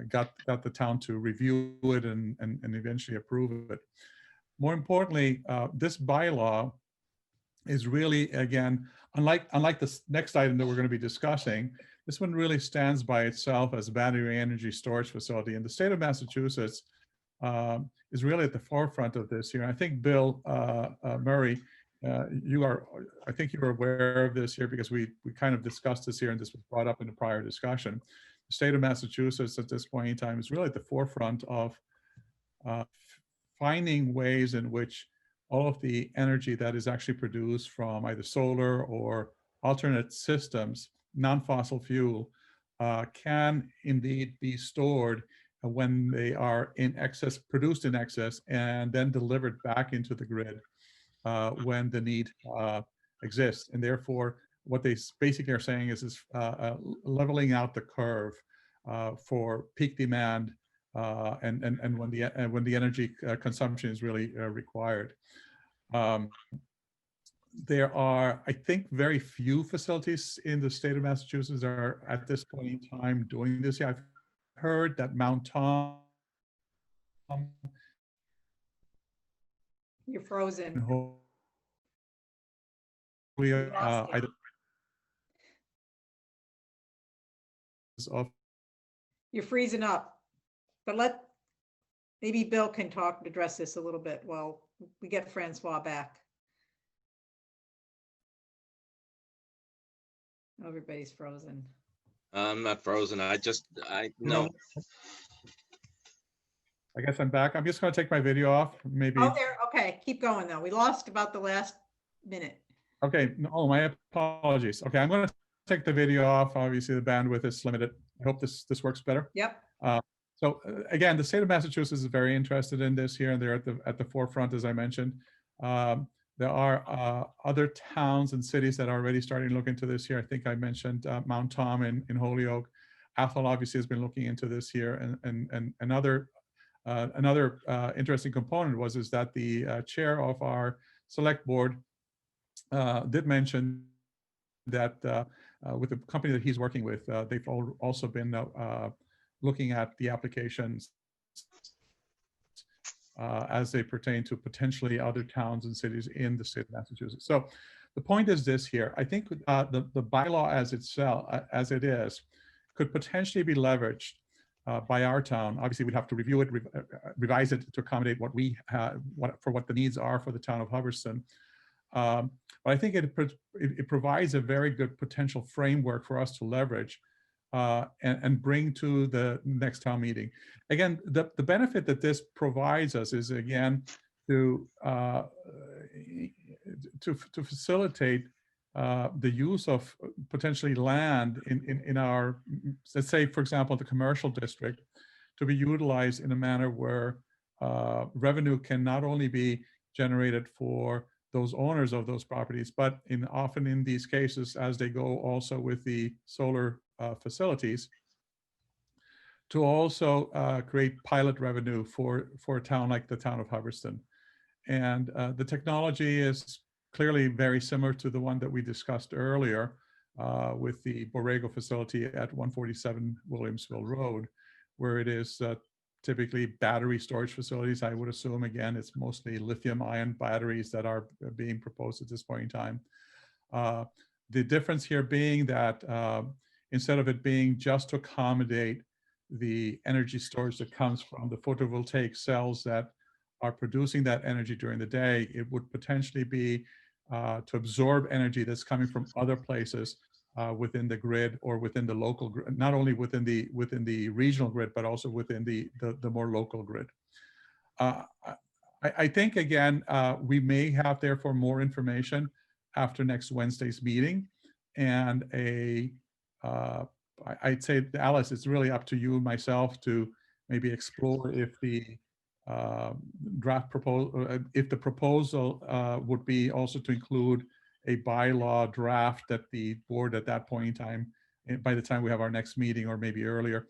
got the town to review it and eventually approve it. More importantly, this bylaw is really, again, unlike this next item that we're going to be discussing, this one really stands by itself as a battery energy storage facility. And the state of Massachusetts is really at the forefront of this here. I think Bill Murray, I think you are aware of this here because we kind of discussed this here and this was brought up in a prior discussion. The state of Massachusetts at this point in time is really at the forefront of finding ways in which all of the energy that is actually produced from either solar or alternate systems, non-fossil fuel, can indeed be stored when they are in excess, produced in excess, and then delivered back into the grid when the need exists. And therefore, what they basically are saying is leveling out the curve for peak demand and when the energy consumption is really required. There are, I think, very few facilities in the state of Massachusetts are at this point in time doing this. Yeah, I've heard that Mount Tom. You're frozen. You're freezing up, but maybe Bill can address this a little bit while we get Francois back. Everybody's frozen. I'm not frozen. No. I guess I'm back. I'm just going to take my video off. Maybe. Oh, there. Okay, keep going though. We lost about the last minute. Okay. Oh, my apologies. Okay, I'm going to take the video off. Obviously, the bandwidth is limited. I hope this works better. Yep. So again, the state of Massachusetts is very interested in this here, and they're at the forefront, as I mentioned. There are other towns and cities that are already starting to look into this here. I think I mentioned Mount Tom in Holyoke. Athol obviously has been looking into this here, and another interesting component is that the chair of our select board did mention that with the company that he's working with, they've also been looking at the applications as they pertain to potentially other towns and cities in the state of Massachusetts. So the point is this here. I think the bylaw as it is could potentially be leveraged by our town. Obviously, we'd have to review it, revise it to accommodate what we have, what the needs are for the town of Hubbardston. But I think it provides a very good potential framework for us to leverage and bring to the next town meeting. Again, the benefit that this provides us is, again, to facilitate the use of potentially land in our, let's say, for example, the commercial district, to be utilized in a manner where revenue can not only be generated for those owners of those properties, but often in these cases, as they go also with the solar facilities, to also create pilot revenue for a town like the town of Hubbardston. And the technology is clearly very similar to the one that we discussed earlier with the Borrego facility at 147 Williamsville Road, where it is typically battery storage facilities. I would assume, again, it's mostly lithium-ion batteries that are being proposed at this point in time. The difference here being that instead of it being just to accommodate the energy storage that comes from the photovoltaic cells that are producing that energy during the day, it would potentially be to absorb energy that's coming from other places within the grid or within the local grid, not only within the regional grid, but also within the more local grid. I think, again, we may have therefore more information after next Wednesday's meeting. And I'd say, Alice, it's really up to you and myself to maybe explore if the draft proposal, if the proposal would be also to include a bylaw draft that the board at that point in time, by the time we have our next meeting or maybe earlier,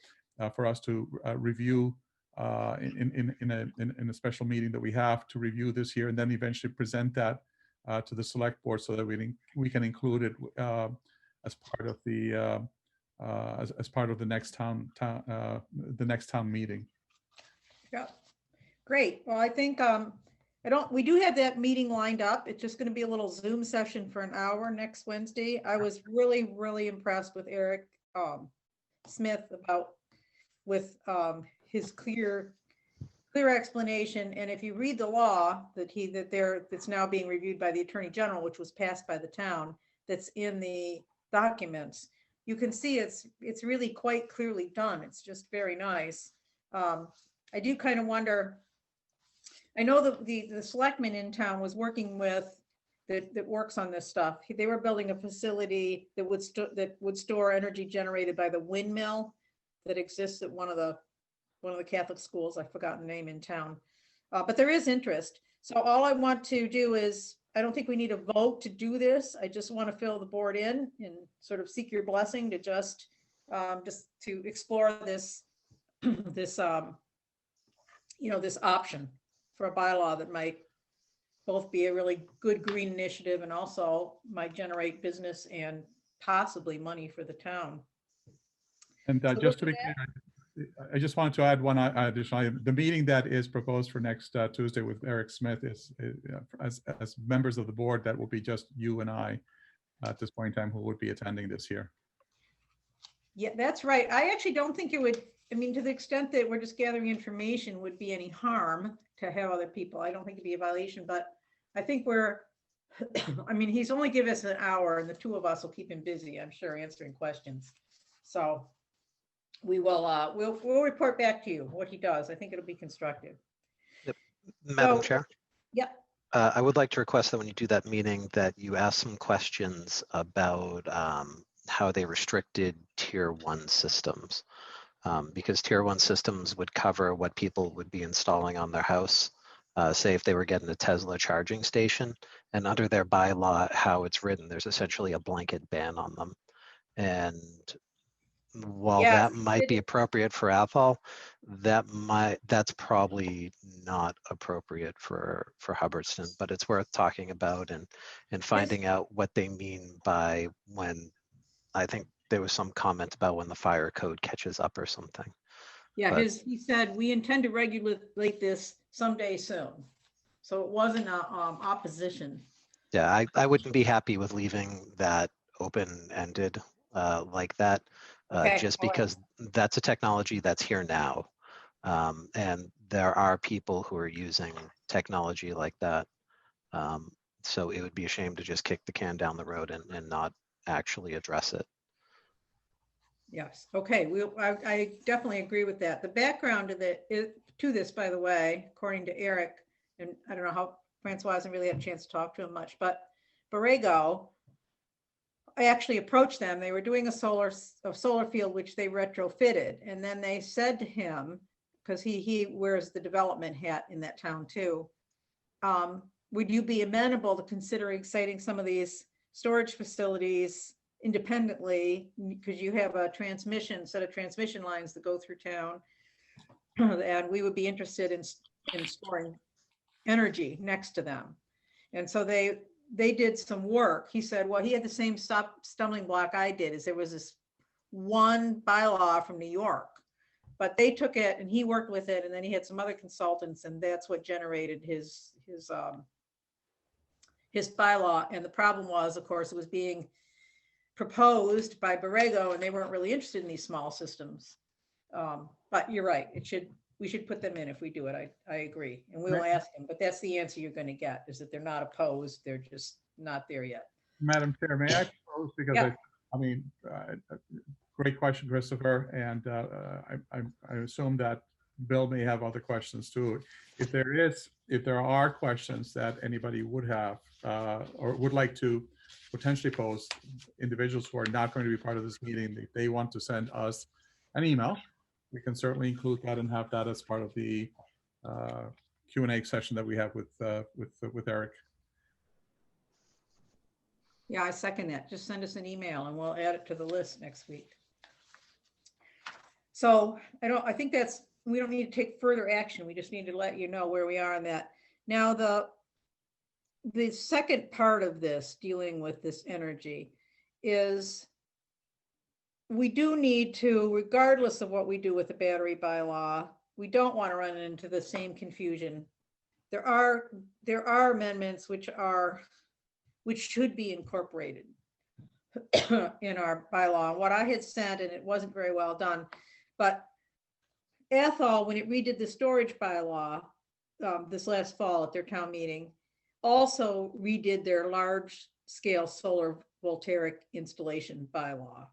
for us to review in a special meeting that we have to review this year, and then eventually present that to the select board so that we can include it as part of the as part of the next town meeting. Yeah, great. Well, I think we do have that meeting lined up. It's just going to be a little Zoom session for an hour next Wednesday. I was really, really impressed with Eric Smith with his clear explanation. And if you read the law that's now being reviewed by the Attorney General, which was passed by the town, that's in the documents, you can see it's really quite clearly done. It's just very nice. I do kind of wonder, I know that the selectman in town was working with, that works on this stuff. They were building a facility that would store energy generated by the windmill that exists at one of the Catholic schools. I've forgotten the name in town, but there is interest. So all I want to do is, I don't think we need a vote to do this. I just want to fill the board in and sort of seek your blessing to just to explore this this option for a bylaw that might both be a really good green initiative and also might generate business and possibly money for the town. And So just to be clear, I just wanted to add one additional item. The meeting that is proposed for next Tuesday with Eric Smith is as members of the board, that will be just you and I at this point in time who would be attending this year. Yeah, that's right. I actually don't think it would, I mean, to the extent that we're just gathering information, would be any harm to have other people. I don't think it'd be a violation, but I think I mean, he's only given us an hour and the two of us will keep him busy, I'm sure, answering questions. So we will, we'll report back to you what he does. I think it'll be constructive. Yep. Madam Chair? Yep. I would like to request that when you do that meeting that you ask some questions about how they restricted tier 1 systems. Because tier 1 systems would cover what people would be installing on their house. Say if they were getting a Tesla charging station, and under their bylaw, how it's written, there's essentially a blanket ban on them. And while that might be appropriate for Athol, that's probably not appropriate for Hubbardston, but it's worth talking about and finding out what they mean by when, I think there was some comment about when the fire code catches up or something. Yeah, he said, we intend to regulate this someday soon. So it wasn't a opposition. Yeah, I wouldn't be happy with leaving that open-ended like that, just because that's a technology that's here now. And there are people who are using technology like that. So it would be a shame to just kick the can down the road and not actually address it. Yes. Okay. I definitely agree with that. The background to this, by the way, according to Eric, and I don't know how Francois hasn't really had a chance to talk to him much, but Borrego, I actually approached them. They were doing a solar field, which they retrofitted. And then they said to him, because he wears the development hat in that town too, would you be amenable to considering citing some of these storage facilities independently, because you have a set of transmission lines that go through town, and we would be interested in storing energy next to them. And so they did some work. He said, well, he had the same stumbling block I did, is there was this one bylaw from New York, but they took it and he worked with it, and then he had some other consultants, and that's what generated his bylaw. And the problem was, of course, it was being proposed by Borrego, and they weren't really interested in these small systems. But you're right, we should put them in if we do it. I agree, and we'll ask them, but that's the answer you're going to get, is that they're not opposed, they're just not there yet. Madam Chair, may I propose, because Yeah. Great question, Christopher, and I assume that Bill may have other questions too. If there are questions that anybody would have or would like to potentially pose, individuals who are not going to be part of this meeting, if they want to send us an email, we can certainly include that and have that as part of the Q&A session that we have with Eric. Yeah, I second that. Just send us an email and we'll add it to the list next week. So I think we don't need to take further action. We just need to let you know where we are on that. Now, the second part of this, dealing with this energy, is we do need to, regardless of what we do with the battery bylaw, we don't want to run into the same confusion. There are amendments which should be incorporated in our bylaw. What I had sent, and it wasn't very well done, but Athol, when it redid the storage bylaw this last fall at their town meeting, also redid their large scale solar voltaic installation bylaw.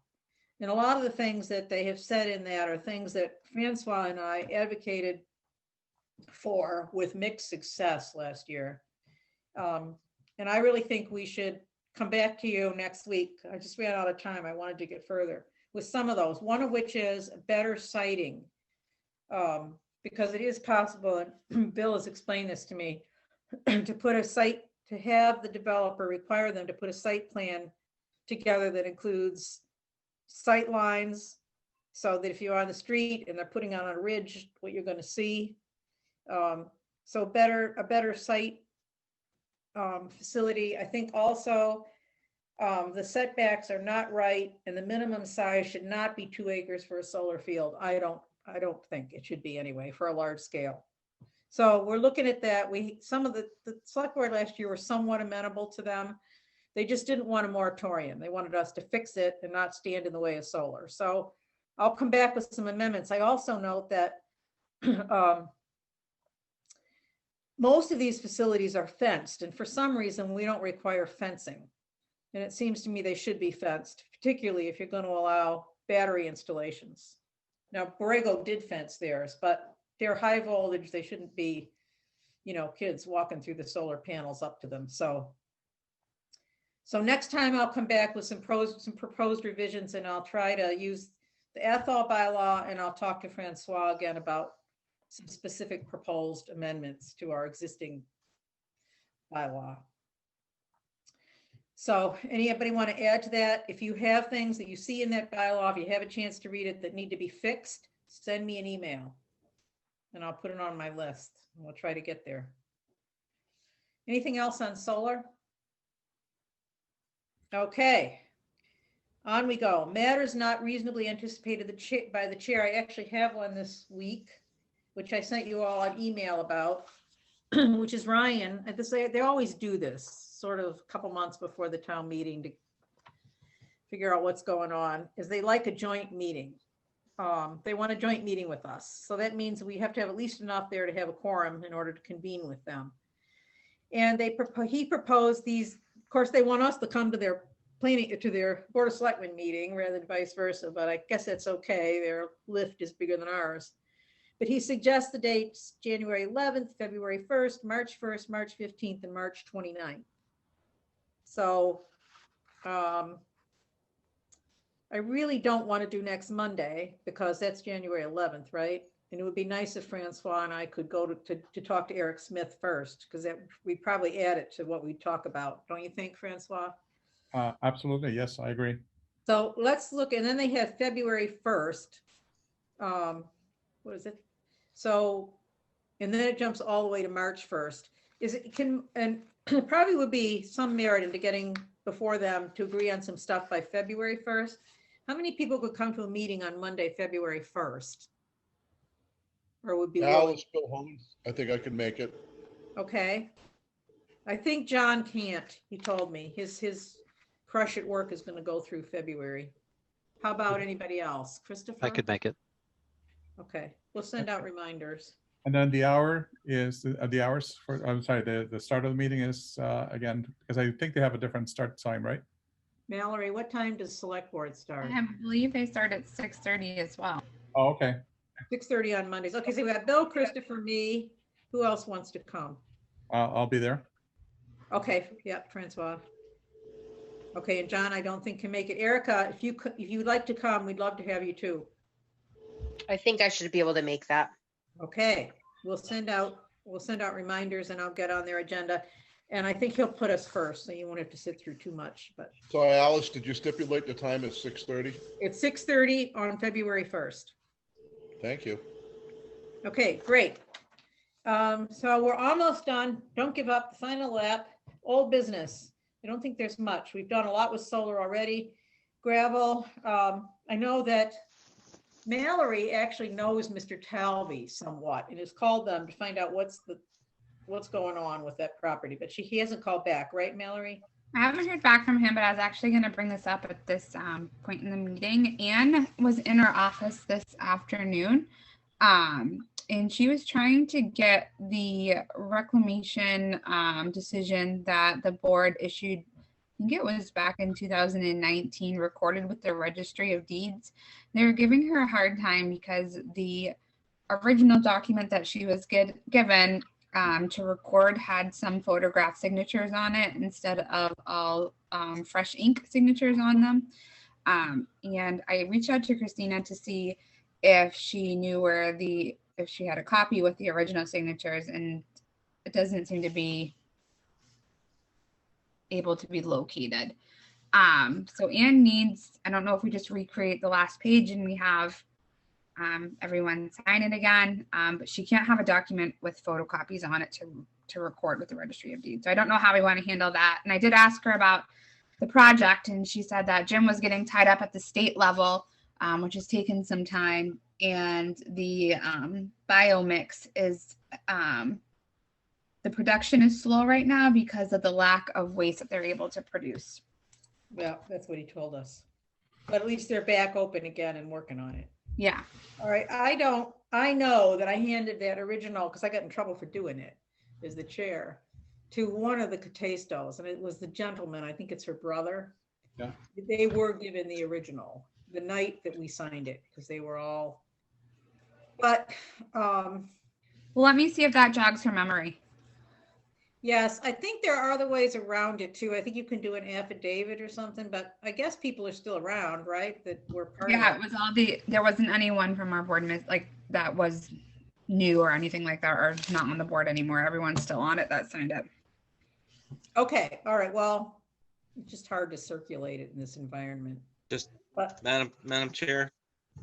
And a lot of the things that they have said in that are things that Francois and I advocated for with mixed success last year. And I really think we should come back to you next week. I just ran out of time. I wanted to get further with some of those, one of which is better siting. Because it is possible, and Bill has explained this to me, to have the developer require them to put a site plan together that includes sight lines, so that if you're on the street and they're putting on a ridge, what you're going to see. So a better site facility. I think also the setbacks are not right, and the minimum size should not be 2 acres for a solar field. I don't think it should be anyway for a large scale. So we're looking at that. Some of the select board last year were somewhat amenable to them. They just didn't want a moratorium. They wanted us to fix it and not stand in the way of solar. So I'll come back with some amendments. I also note that most of these facilities are fenced, and for some reason we don't require fencing. And it seems to me they should be fenced, particularly if you're going to allow battery installations. Now, Borrego did fence theirs, but they're high voltage. They shouldn't be, kids walking through the solar panels up to them. So next time I'll come back with some proposed revisions, and I'll try to use the Athol bylaw, and I'll talk to Francois again about some specific proposed amendments to our existing bylaw. So anybody want to add to that? If you have things that you see in that bylaw, if you have a chance to read it that need to be fixed, send me an email and I'll put it on my list. We'll try to get there. Anything else on solar? Okay, on we go. Matters not reasonably anticipated by the chair. I actually have one this week, which I sent you all an email about, which is Ryan. They always do this sort of a couple months before the town meeting to figure out what's going on, is they like a joint meeting. They want a joint meeting with us. So that means we have to have at least enough there to have a quorum in order to convene with them. And he proposed these, of course, they want us to come to their Board of Selectmen meeting rather than vice versa, but I guess that's okay. Their lift is bigger than ours. But he suggests the dates January 11th, February 1st, March 15th, and March 29th. So I really don't want to do next Monday because that's January 11th, right? And it would be nice if Francois and I could go to talk to Eric Smith first, because we'd probably add it to what we talk about. Don't you think, Francois? Absolutely. Yes, I agree. So let's look, and then they have February 1st. What is it? So, and then it jumps all the way to March 1st. And it probably would be some merit into getting before them to agree on some stuff by February 1st. How many people could come to a meeting on Monday, February 1st? Or would be willing? Alice, Bill Holmes, I think I could make it. Okay. I think John can't, he told me. His crush at work is going to go through February. How about anybody else? Christopher? I could make it. Okay, we'll send out reminders. And then the hour is the hours for, I'm sorry, the start of the meeting is again, because I think they have a different start time, right? Mallory, what time does select board start? I believe they start at 6:30 as well. Oh, okay. 6:30 on Mondays. Okay, so we got Bill, Christopher, me. Who else wants to come? I'll be there. Okay, yeah, Francois. Okay, and John, I don't think can make it. Erica, if you'd like to come, we'd love to have you too. I think I should be able to make that. Okay, we'll send out reminders and I'll get on their agenda. And I think he'll put us first, so you won't have to sit through too much. But So Alice, did you stipulate the time at 6:30? it's 6:30 on February 1st. Thank you. Okay, great. So we're almost done. Don't give up. The final lap. Old business. I don't think there's much. We've done a lot with solar already. Gravel. I know that Mallory actually knows Mr. Talby somewhat and has called them to find out what's going on with that property, but he hasn't called back, right, Mallory? I haven't heard back from him, but I was actually going to bring this up at this point in the meeting. Anne was in her office this afternoon, and she was trying to get the reclamation decision that the board issued, I think it was back in 2019, recorded with the Registry of Deeds. They were giving her a hard time because the original document that she was given to record had some photograph signatures on it instead of all fresh ink signatures on them. And I reached out to Christina to see if she knew if she had a copy with the original signatures, and it doesn't seem to be able to be located. So Anne needs, I don't know if we just recreate the last page and we have everyone sign it again, but she can't have a document with photocopies on it to record with the Registry of Deeds. So I don't know how we want to handle that. And I did ask her about the project, and she said that Jim was getting tied up at the state level, which has taken some time, and the biomix is, the production is slow right now because of the lack of waste that they're able to produce. Well, that's what he told us. But at least they're back open again and working on it. Yeah. All right, I know that I handed that original, because I got in trouble for doing it as the chair, to one of the Catastos, and it was the gentleman, I think it's her brother. Yeah. They were given the original the night that we signed it, because they were all, but well, let me see if that jogs her memory. yes, I think there are other ways around it too. I think you can do an affidavit or something, but I guess people are still around, right? That were part Yeah, of it was all there wasn't anyone from our board like that was new or anything like that, or not on the board anymore. Everyone's still on it that signed it. Okay, all right, well, it's just hard to circulate it in this environment. But Madam Chair,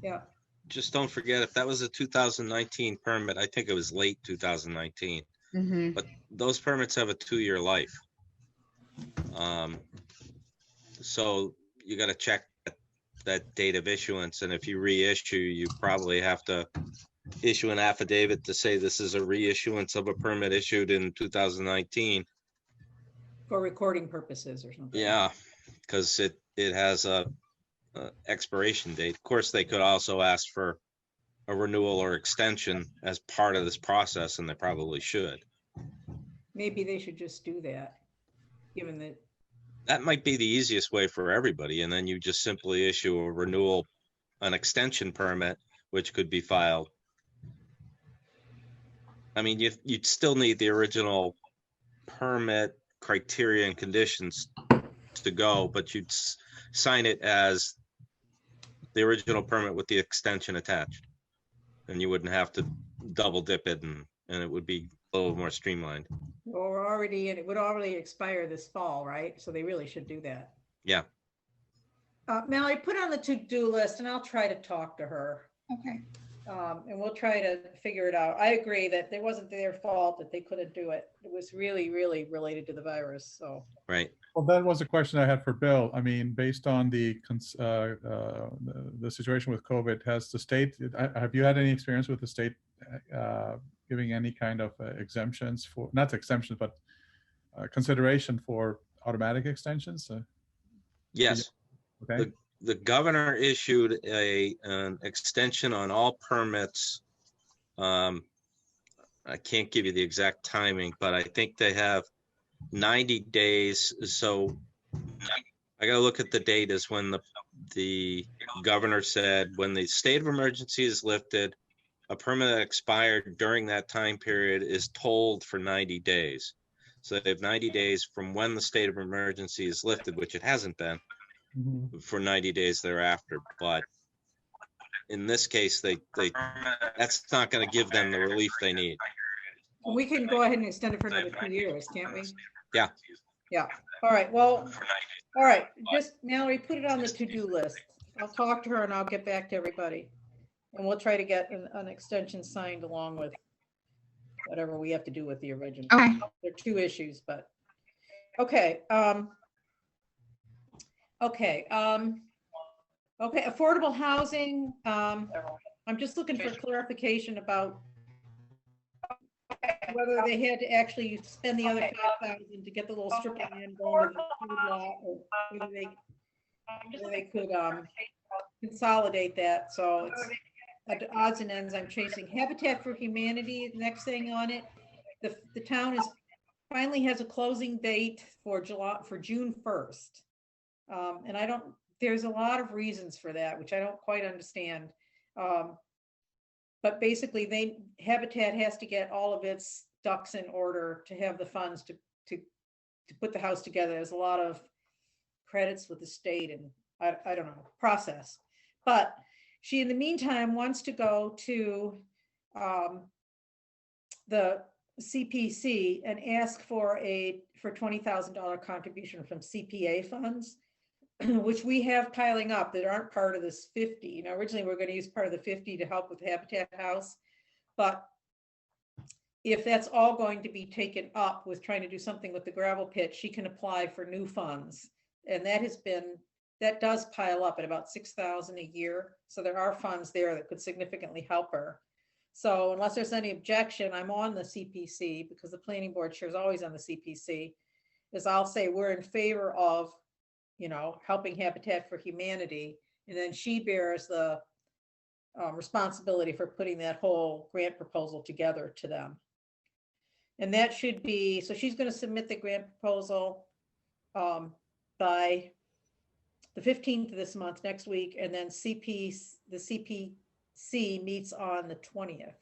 yeah, just don't forget, if that was a 2019 permit, I think it was late 2019. Mm-hmm. But those permits have a 2-year life. So you got to check that date of issuance. And if you reissue, you probably have to issue an affidavit to say this is a reissuance of a permit issued in 2019. for recording purposes or something. Yeah, because it has a expiration date. Of course, they could also ask for a renewal or extension as part of this process, and they probably should. Maybe they should just do that, given that. That might be the easiest way for everybody, and then you just simply issue a renewal, an extension permit, which could be filed. I mean, you'd still need the original permit criteria and conditions to go, but you'd sign it as the original permit with the extension attached. And you wouldn't have to double dip it and it would be a little more streamlined. Well, we're already, and it would already expire this fall, right? So they really should do that. Yeah. Mallory, put on the to-do list and I'll try to talk to her. Okay. And we'll try to figure it out. I agree that it wasn't their fault that they couldn't do it. It was really, really related to the virus, so. Right. Well, that was a question I had for Bill. I mean, based on the situation with COVID, has the state, have you had any experience with the state giving any kind of exemptions for, not exemptions, but consideration for automatic extensions? Yes. Okay. The governor issued an extension on all permits. I can't give you the exact timing, but I think they have 90 days. So I got to look at the date as when the governor said when the state of emergency is lifted, a permit that expired during that time period is tolled for 90 days. So they have 90 days from when the state of emergency is lifted, which it hasn't been, for 90 days thereafter. But in this case, that's not going to give them the relief they need. We can go ahead and extend it for another 2 years, can't we? Yeah. Yeah. All right. Well, all right. Just Mallory, put it on the to-do list. I'll talk to her and I'll get back to everybody. And we'll try to get an extension signed along with whatever we have to do with the original. Okay. There are 2 issues, but okay. Okay. Okay. Affordable housing. I'm just looking for clarification about whether they had to actually spend the other 5,000 to get the little strip of land going to the food lot, or whether they could consolidate that. So it's at the odds and ends I'm chasing. Habitat for Humanity, the next thing on it. The town finally has a closing date for June 1st. And there's a lot of reasons for that, which I don't quite understand. But basically Habitat has to get all of its ducks in order to have the funds to put the house together. There's a lot of credits with the state and I don't know, process. But she, in the meantime, wants to go to the CPC and ask for $20,000 contribution from CPA funds, which we have piling up that aren't part of this 50. You know, originally we we're going to use part of the 50 to help with the Habitat House, but if that's all going to be taken up with trying to do something with the gravel pit, she can apply for new funds, and that does pile up at about 6,000 a year. So there are funds there that could significantly help her. So unless there's any objection, I'm on the CPC because the planning board chair is always on the CPC. Is I'll say we're in favor of, you know, helping Habitat for Humanity, and then she bears the responsibility for putting that whole grant proposal together to them. And that should be, so she's going to submit the grant proposal by the 15th of this month, next week, and then the CPC meets on the 20th.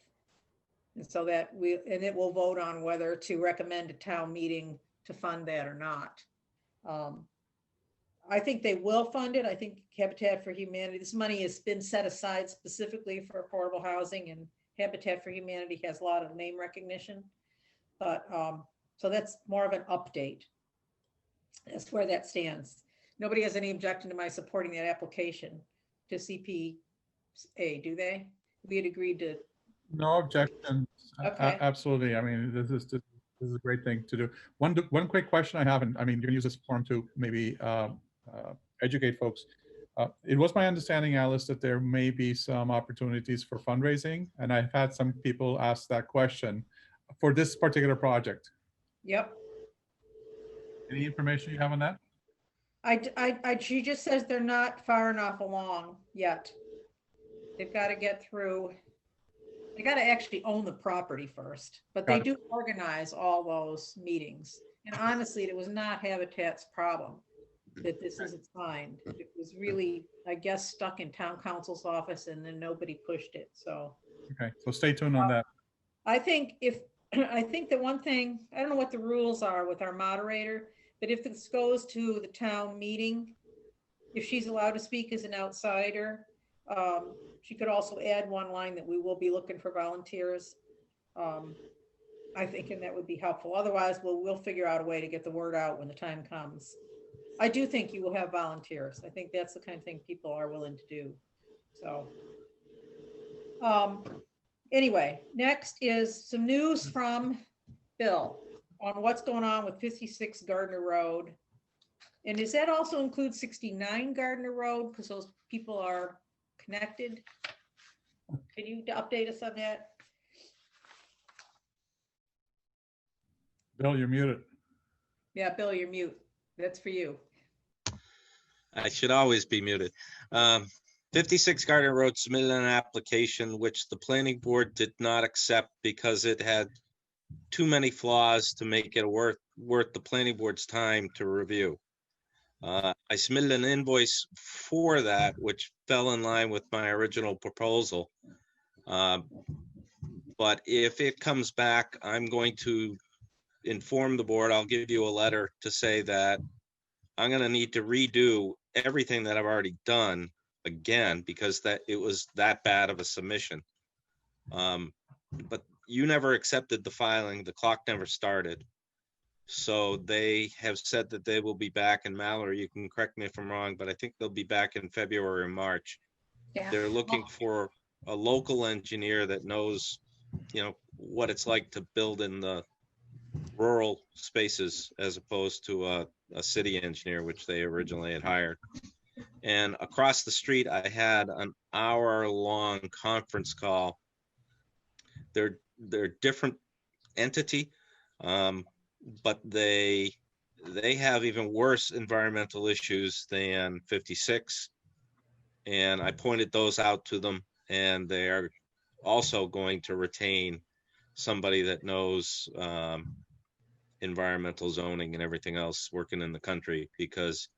And so that it will vote on whether to recommend a town meeting to fund that or not. I think they will fund it. I think Habitat for Humanity, this money has been set aside specifically for affordable housing, and Habitat for Humanity has a lot of name recognition. But so that's more of an update. That's where that stands. Nobody has any objection to my supporting that application to CPA, do they? We had agreed to. No objections. Okay. Absolutely. I mean, this is a great thing to do. One quick question I have, and I mean, you're going to use this forum to maybe educate folks. It was my understanding, Alice, that there may be some opportunities for fundraising, and I've had some people ask that question for this particular project. Yep. Any information you have on that? She just says they're not far enough along yet. They've got to get through. They got to actually own the property first, but they do organize all those meetings. And honestly, it was not Habitat's problem that this isn't signed. It was really, I guess, stuck in town council's office, and then nobody pushed it. So. Okay, so stay tuned on that. I think the one thing, I don't know what the rules are with our moderator, but if this goes to the town meeting, if she's allowed to speak as an outsider, She could also add one line that we will be looking for volunteers. I think, and that would be helpful. Otherwise, we'll figure out a way to get the word out when the time comes. I do think you will have volunteers. I think that's the kind of thing people are willing to do. So, anyway, next is some news from Bill on what's going on with 56 Gardiner Road. And does that also include 69 Gardiner Road? Because those people are connected. Can you update us on that? Bill, you're muted. Yeah, Bill, you're mute. That's for you. I should always be muted. 56 Gardiner Road submitted an application which the planning board did not accept because it had too many flaws to make it worth the planning board's time to review. I submitted an invoice for that, which fell in line with my original proposal. But if it comes back, I'm going to inform the board. I'll give you a letter to say that I'm going to need to redo everything that I've already done again, because that it was that bad of a submission. But you never accepted the filing. The clock never started. So they have said that they will be back, and Mallory, you can correct me if I'm wrong, but I think they'll be back in February or March. Yeah. They're looking for a local engineer that knows, what it's like to build in the rural spaces as opposed to a city engineer, which they originally had hired. And across the street, I had an hour-long conference call. They're different entity, but they have even worse environmental issues than 56. And I pointed those out to them, and they are also going to retain somebody that knows environmental zoning and everything else working in the country, because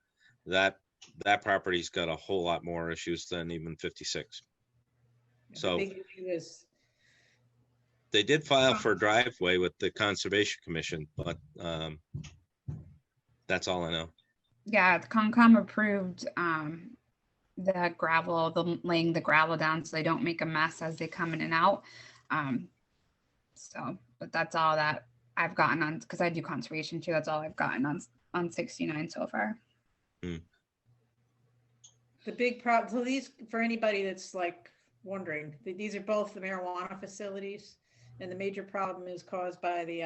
that property's got a whole lot more issues than even 56. So the big issue is they did file for a driveway with the Conservation Commission, but that's all I know. Yeah, the Concom approved the gravel, laying the gravel down so they don't make a mess as they come in and out. But that's all that I've gotten on, because I do conservation too. That's all I've gotten on 69 so far. Mm. the big problem. So these, for anybody that's like wondering, these are both the marijuana facilities, and the major problem is caused by the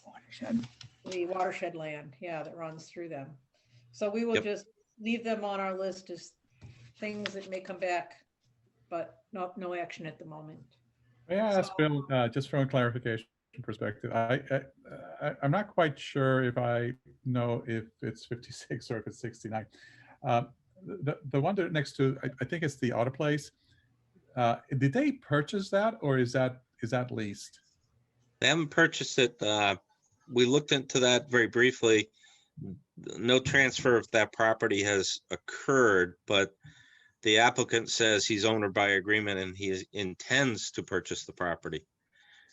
watershed land, that runs through them. So we will just leave them on our list as things that may come back, but no action at the moment. May I ask Bill, just from a clarification perspective, I'm not quite sure if I know if it's 56 or if it's 69. The one next to, I think it's the auto place. Did they purchase that, or is that leased? They haven't purchased it. We looked into that very briefly. No transfer of that property has occurred, but the applicant says he's owner by agreement and he intends to purchase the property.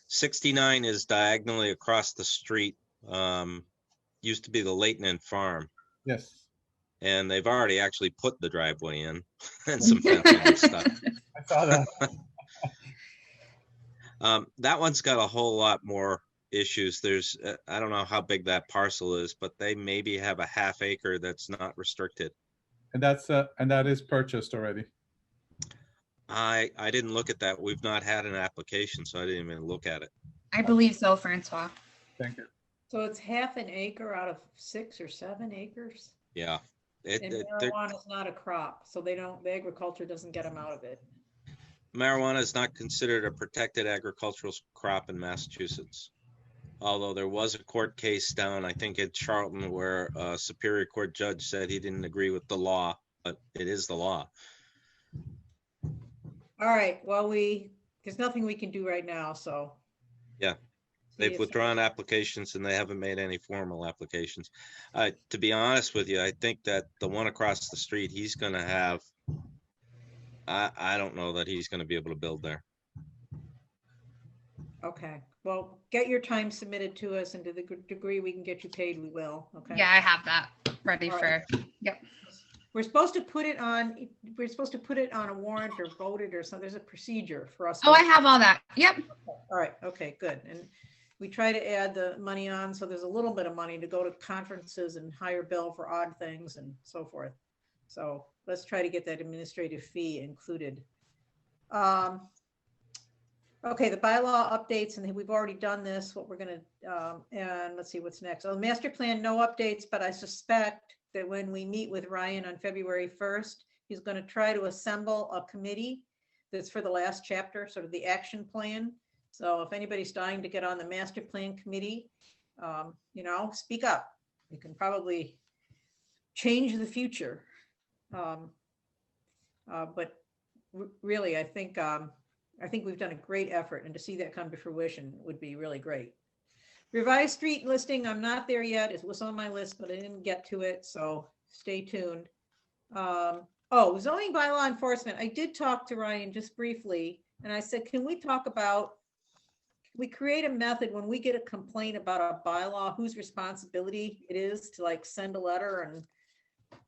69 is diagonally across the street. Used to be the Leighton Farm. Yes. And they've already actually put the driveway in and some fencing stuff. I saw that. That one's got a whole lot more issues. There's, I don't know how big that parcel is, but they maybe have a half acre that's not restricted. And that is purchased already. I didn't look at that. We've not had an application, so I didn't even look at it. I believe so, Francois. Thank you. So it's half an acre out of 6 or 7 acres? Yeah. And marijuana is not a crop, so the agriculture doesn't get them out of it. Marijuana is not considered a protected agricultural crop in Massachusetts. Although there was a court case down, I think, at Charlton, where a Superior Court judge said he didn't agree with the law, but it is the law. All right, well, there's nothing we can do right now, so. Yeah, they've withdrawn applications and they haven't made any formal applications. To be honest with you, I think that the one across the street, he's going to have, I don't know that he's going to be able to build there. Okay, well, get your time submitted to us, and to the degree we can get you paid, we will, okay? Yeah, I have that ready All for, right. yep. We're supposed to put it on a warrant or vote it or something. There's a procedure for us. Oh, I have all that. Yep. All right, okay, good. And we try to add the money on, so there's a little bit of money to go to conferences and hire Bill for odd things and so forth. So let's try to get that administrative fee included. Okay, the bylaw updates, and we've already done this, what we're gonna, and let's see what's next. Oh, master plan, no updates, but I suspect that when we meet with Ryan on February 1st, he's gonna try to assemble a committee that's for the last chapter, sort of the action plan. So if anybody's dying to get on the master plan committee, you know, speak up. You can probably change the future. But really, I think we've done a great effort, and to see that come to fruition would be really great. Revised street listing, I'm not there yet. It was on my list, but I didn't get to it, so stay tuned. Oh, zoning bylaw enforcement. I did talk to Ryan just briefly, and I said, can we talk about, we create a method when we get a complaint about a bylaw, whose responsibility it is to like send a letter and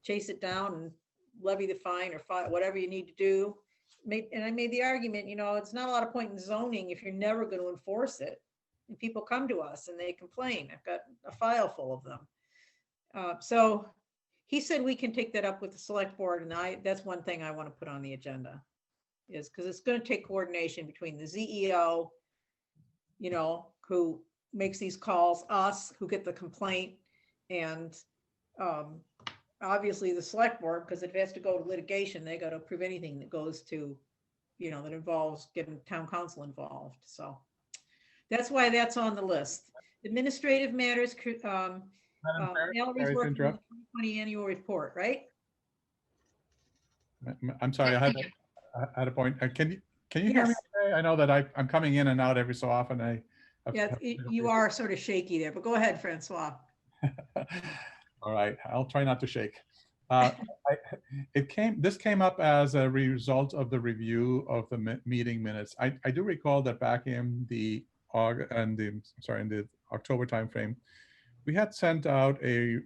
chase it down and levy the fine or whatever you need to do. And I made the argument, you know, it's not a lot of point in zoning if you're never going to enforce it. And people come to us and they complain. I've got a file full of them. So he said we can take that up with the select board, and that's one thing I want to put on the agenda, is because it's going to take coordination between the ZEO, you know, who makes these calls, us who get the complaint, and obviously the select board, because if it has to go to litigation, they got to approve anything that goes to, you know, that involves getting town council involved. So that's why that's on the list. Administrative matters, Mallory's working on the 2020 annual report, right? I'm sorry, I had a point. Can you hear me? Yes. Okay? I know that I'm coming in and out every so often. Yeah, you are sort of shaky there, but go ahead, Francois. All right, I'll try not to shake. This came up as a result of the review of the meeting minutes. I do recall that back in the October timeframe, we had sent out a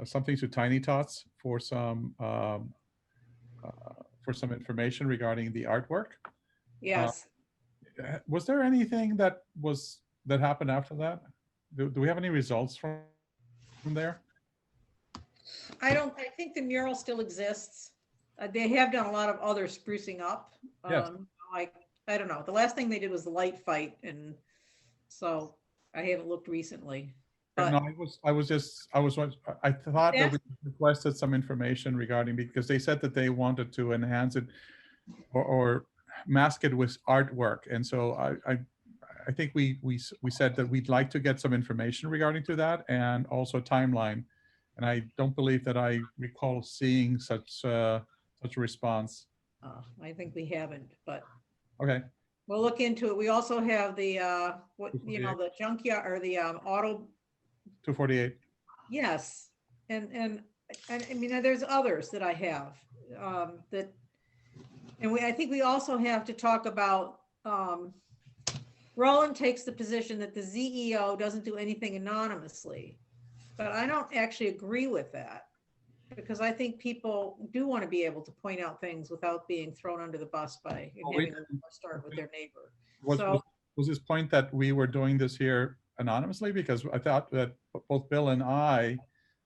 something to Tiny Tots for some information regarding the artwork. Yes. Was there anything that happened after that? Do we have any results from there? I think the mural still exists. They have done a lot of other sprucing up. Yes. I don't know. The last thing they did was the light fight, and so I haven't looked recently. But no, I thought that we requested some information regarding, because they said that they wanted to enhance it or mask it with artwork, and so I think we said that we'd like to get some information regarding to that, and also timeline. And I don't believe that I recall seeing such a response. I think we haven't, but okay, we'll look into it. We also have the the junkyard or the auto 248. Yes, and I mean there's others that I have that, and I think we also have to talk about. Roland takes the position that the ZEO doesn't do anything anonymously, but I don't actually agree with that, because I think people do want to be able to point out things without being thrown under the bus by having a start with their neighbor. Was his point that we were doing this here anonymously? Because I thought that both Bill and I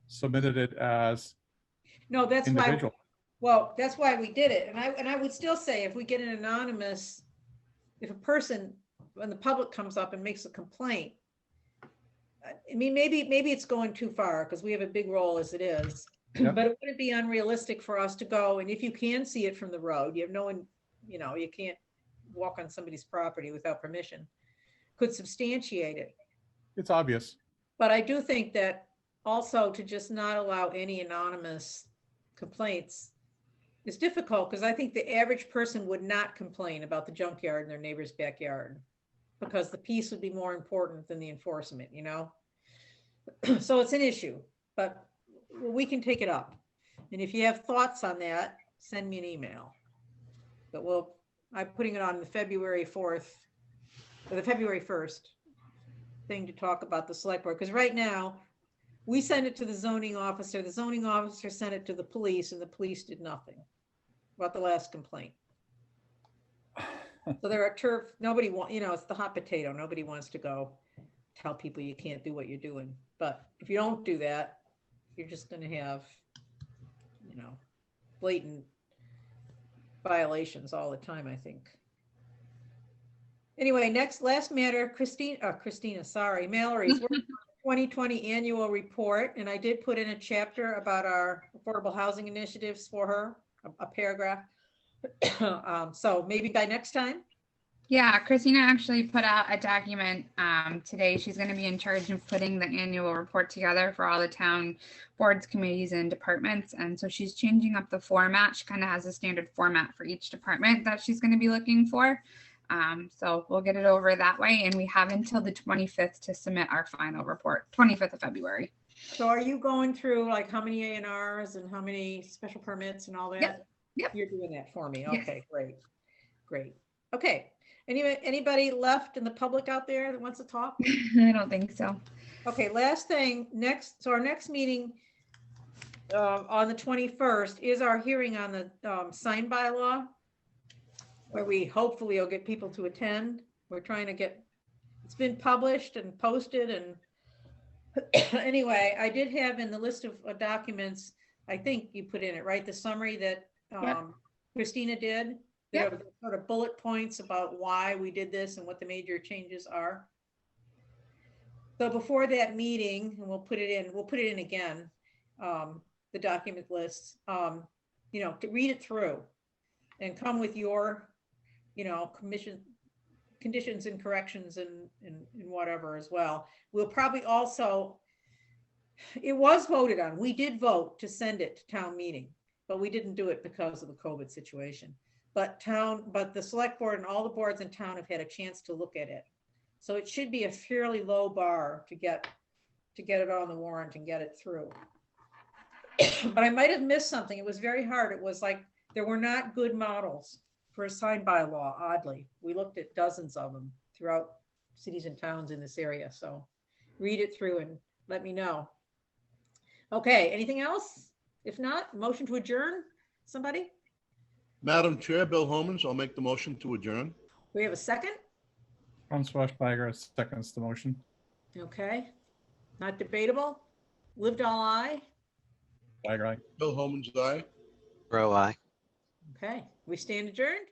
submitted it as no. That's individual. Well, that's why we did it, and I would still say if we get an anonymous, if a person, when the public comes up and makes a complaint, I mean, maybe it's going too far because we have a big role as it is, Yep. but it wouldn't be unrealistic for us to go. And if you can see it from the road, you have no one, you know, you can't walk on somebody's property without permission, could substantiate it. It's obvious. But I do think that also to just not allow any anonymous complaints is difficult, because I think the average person would not complain about the junkyard in their neighbor's backyard, because the peace would be more important than the enforcement, you know? So it's an issue, but we can take it up. And if you have thoughts on that, send me an email. But I'm putting it on the February 4th, or the February 1st thing to talk about the select board. Because right now, We sent it to the zoning officer sent it to the police, and the police did nothing about the last complaint. So they're a turf, nobody want, it's the hot potato. Nobody wants to go tell people you can't do what you're doing. But if you don't do that, you're just gonna have, blatant violations all the time, I think. Anyway, last matter, Mallory's 2020 annual report. And I did put in a chapter about our affordable housing initiatives for her, a paragraph. So maybe by next time. Yeah, Christina actually put out a document today. She's going to be in charge of putting the annual report together for all the town boards, committees, and departments. And so she's changing up the format. She kind of has a standard format for each department that she's going to be looking for. So we'll get it over that way. And we have until the 25th to submit our final report, 25th of February. So are you going through like how many A&Rs and how many special permits and all that? Yep. You're doing that for me. Yes. Okay, great. Okay. Anybody left in the public out there that wants to talk? I don't think so. Okay, last thing, our next meeting on the 21st is our hearing on the sign bylaw, where we hopefully will get people to attend. We're trying to it's been published and posted, and anyway, I did have in the list of documents, I think you put in it, right? The summary that Christina did. There are sort of bullet points about why we did this and what the major changes are. So before that meeting, and we'll put it in again, the document lists, to read it through and come with your, conditions and corrections and whatever as well. We'll probably also, it was voted on. We did vote to send it to town meeting, but we didn't do it because of the COVID situation. But the select board and all the boards in town have had a chance to look at it. So it should be a fairly low bar to get it on the warrant and get it through. But I might have missed something. It was very hard. It was like, there were not good models for a sign bylaw, oddly. We looked at dozens of them throughout cities and towns in this area. So read it through and let me know. Okay, anything else? If not, motion to adjourn, somebody? Madam Chair, Bill Homans, I'll make the motion to adjourn. We have a second? Francois Schweiger seconds the motion. Okay, not debatable. Lived all aye. Schweiger, aye. Bill Homans, aye. Row I. Okay, we stand adjourned.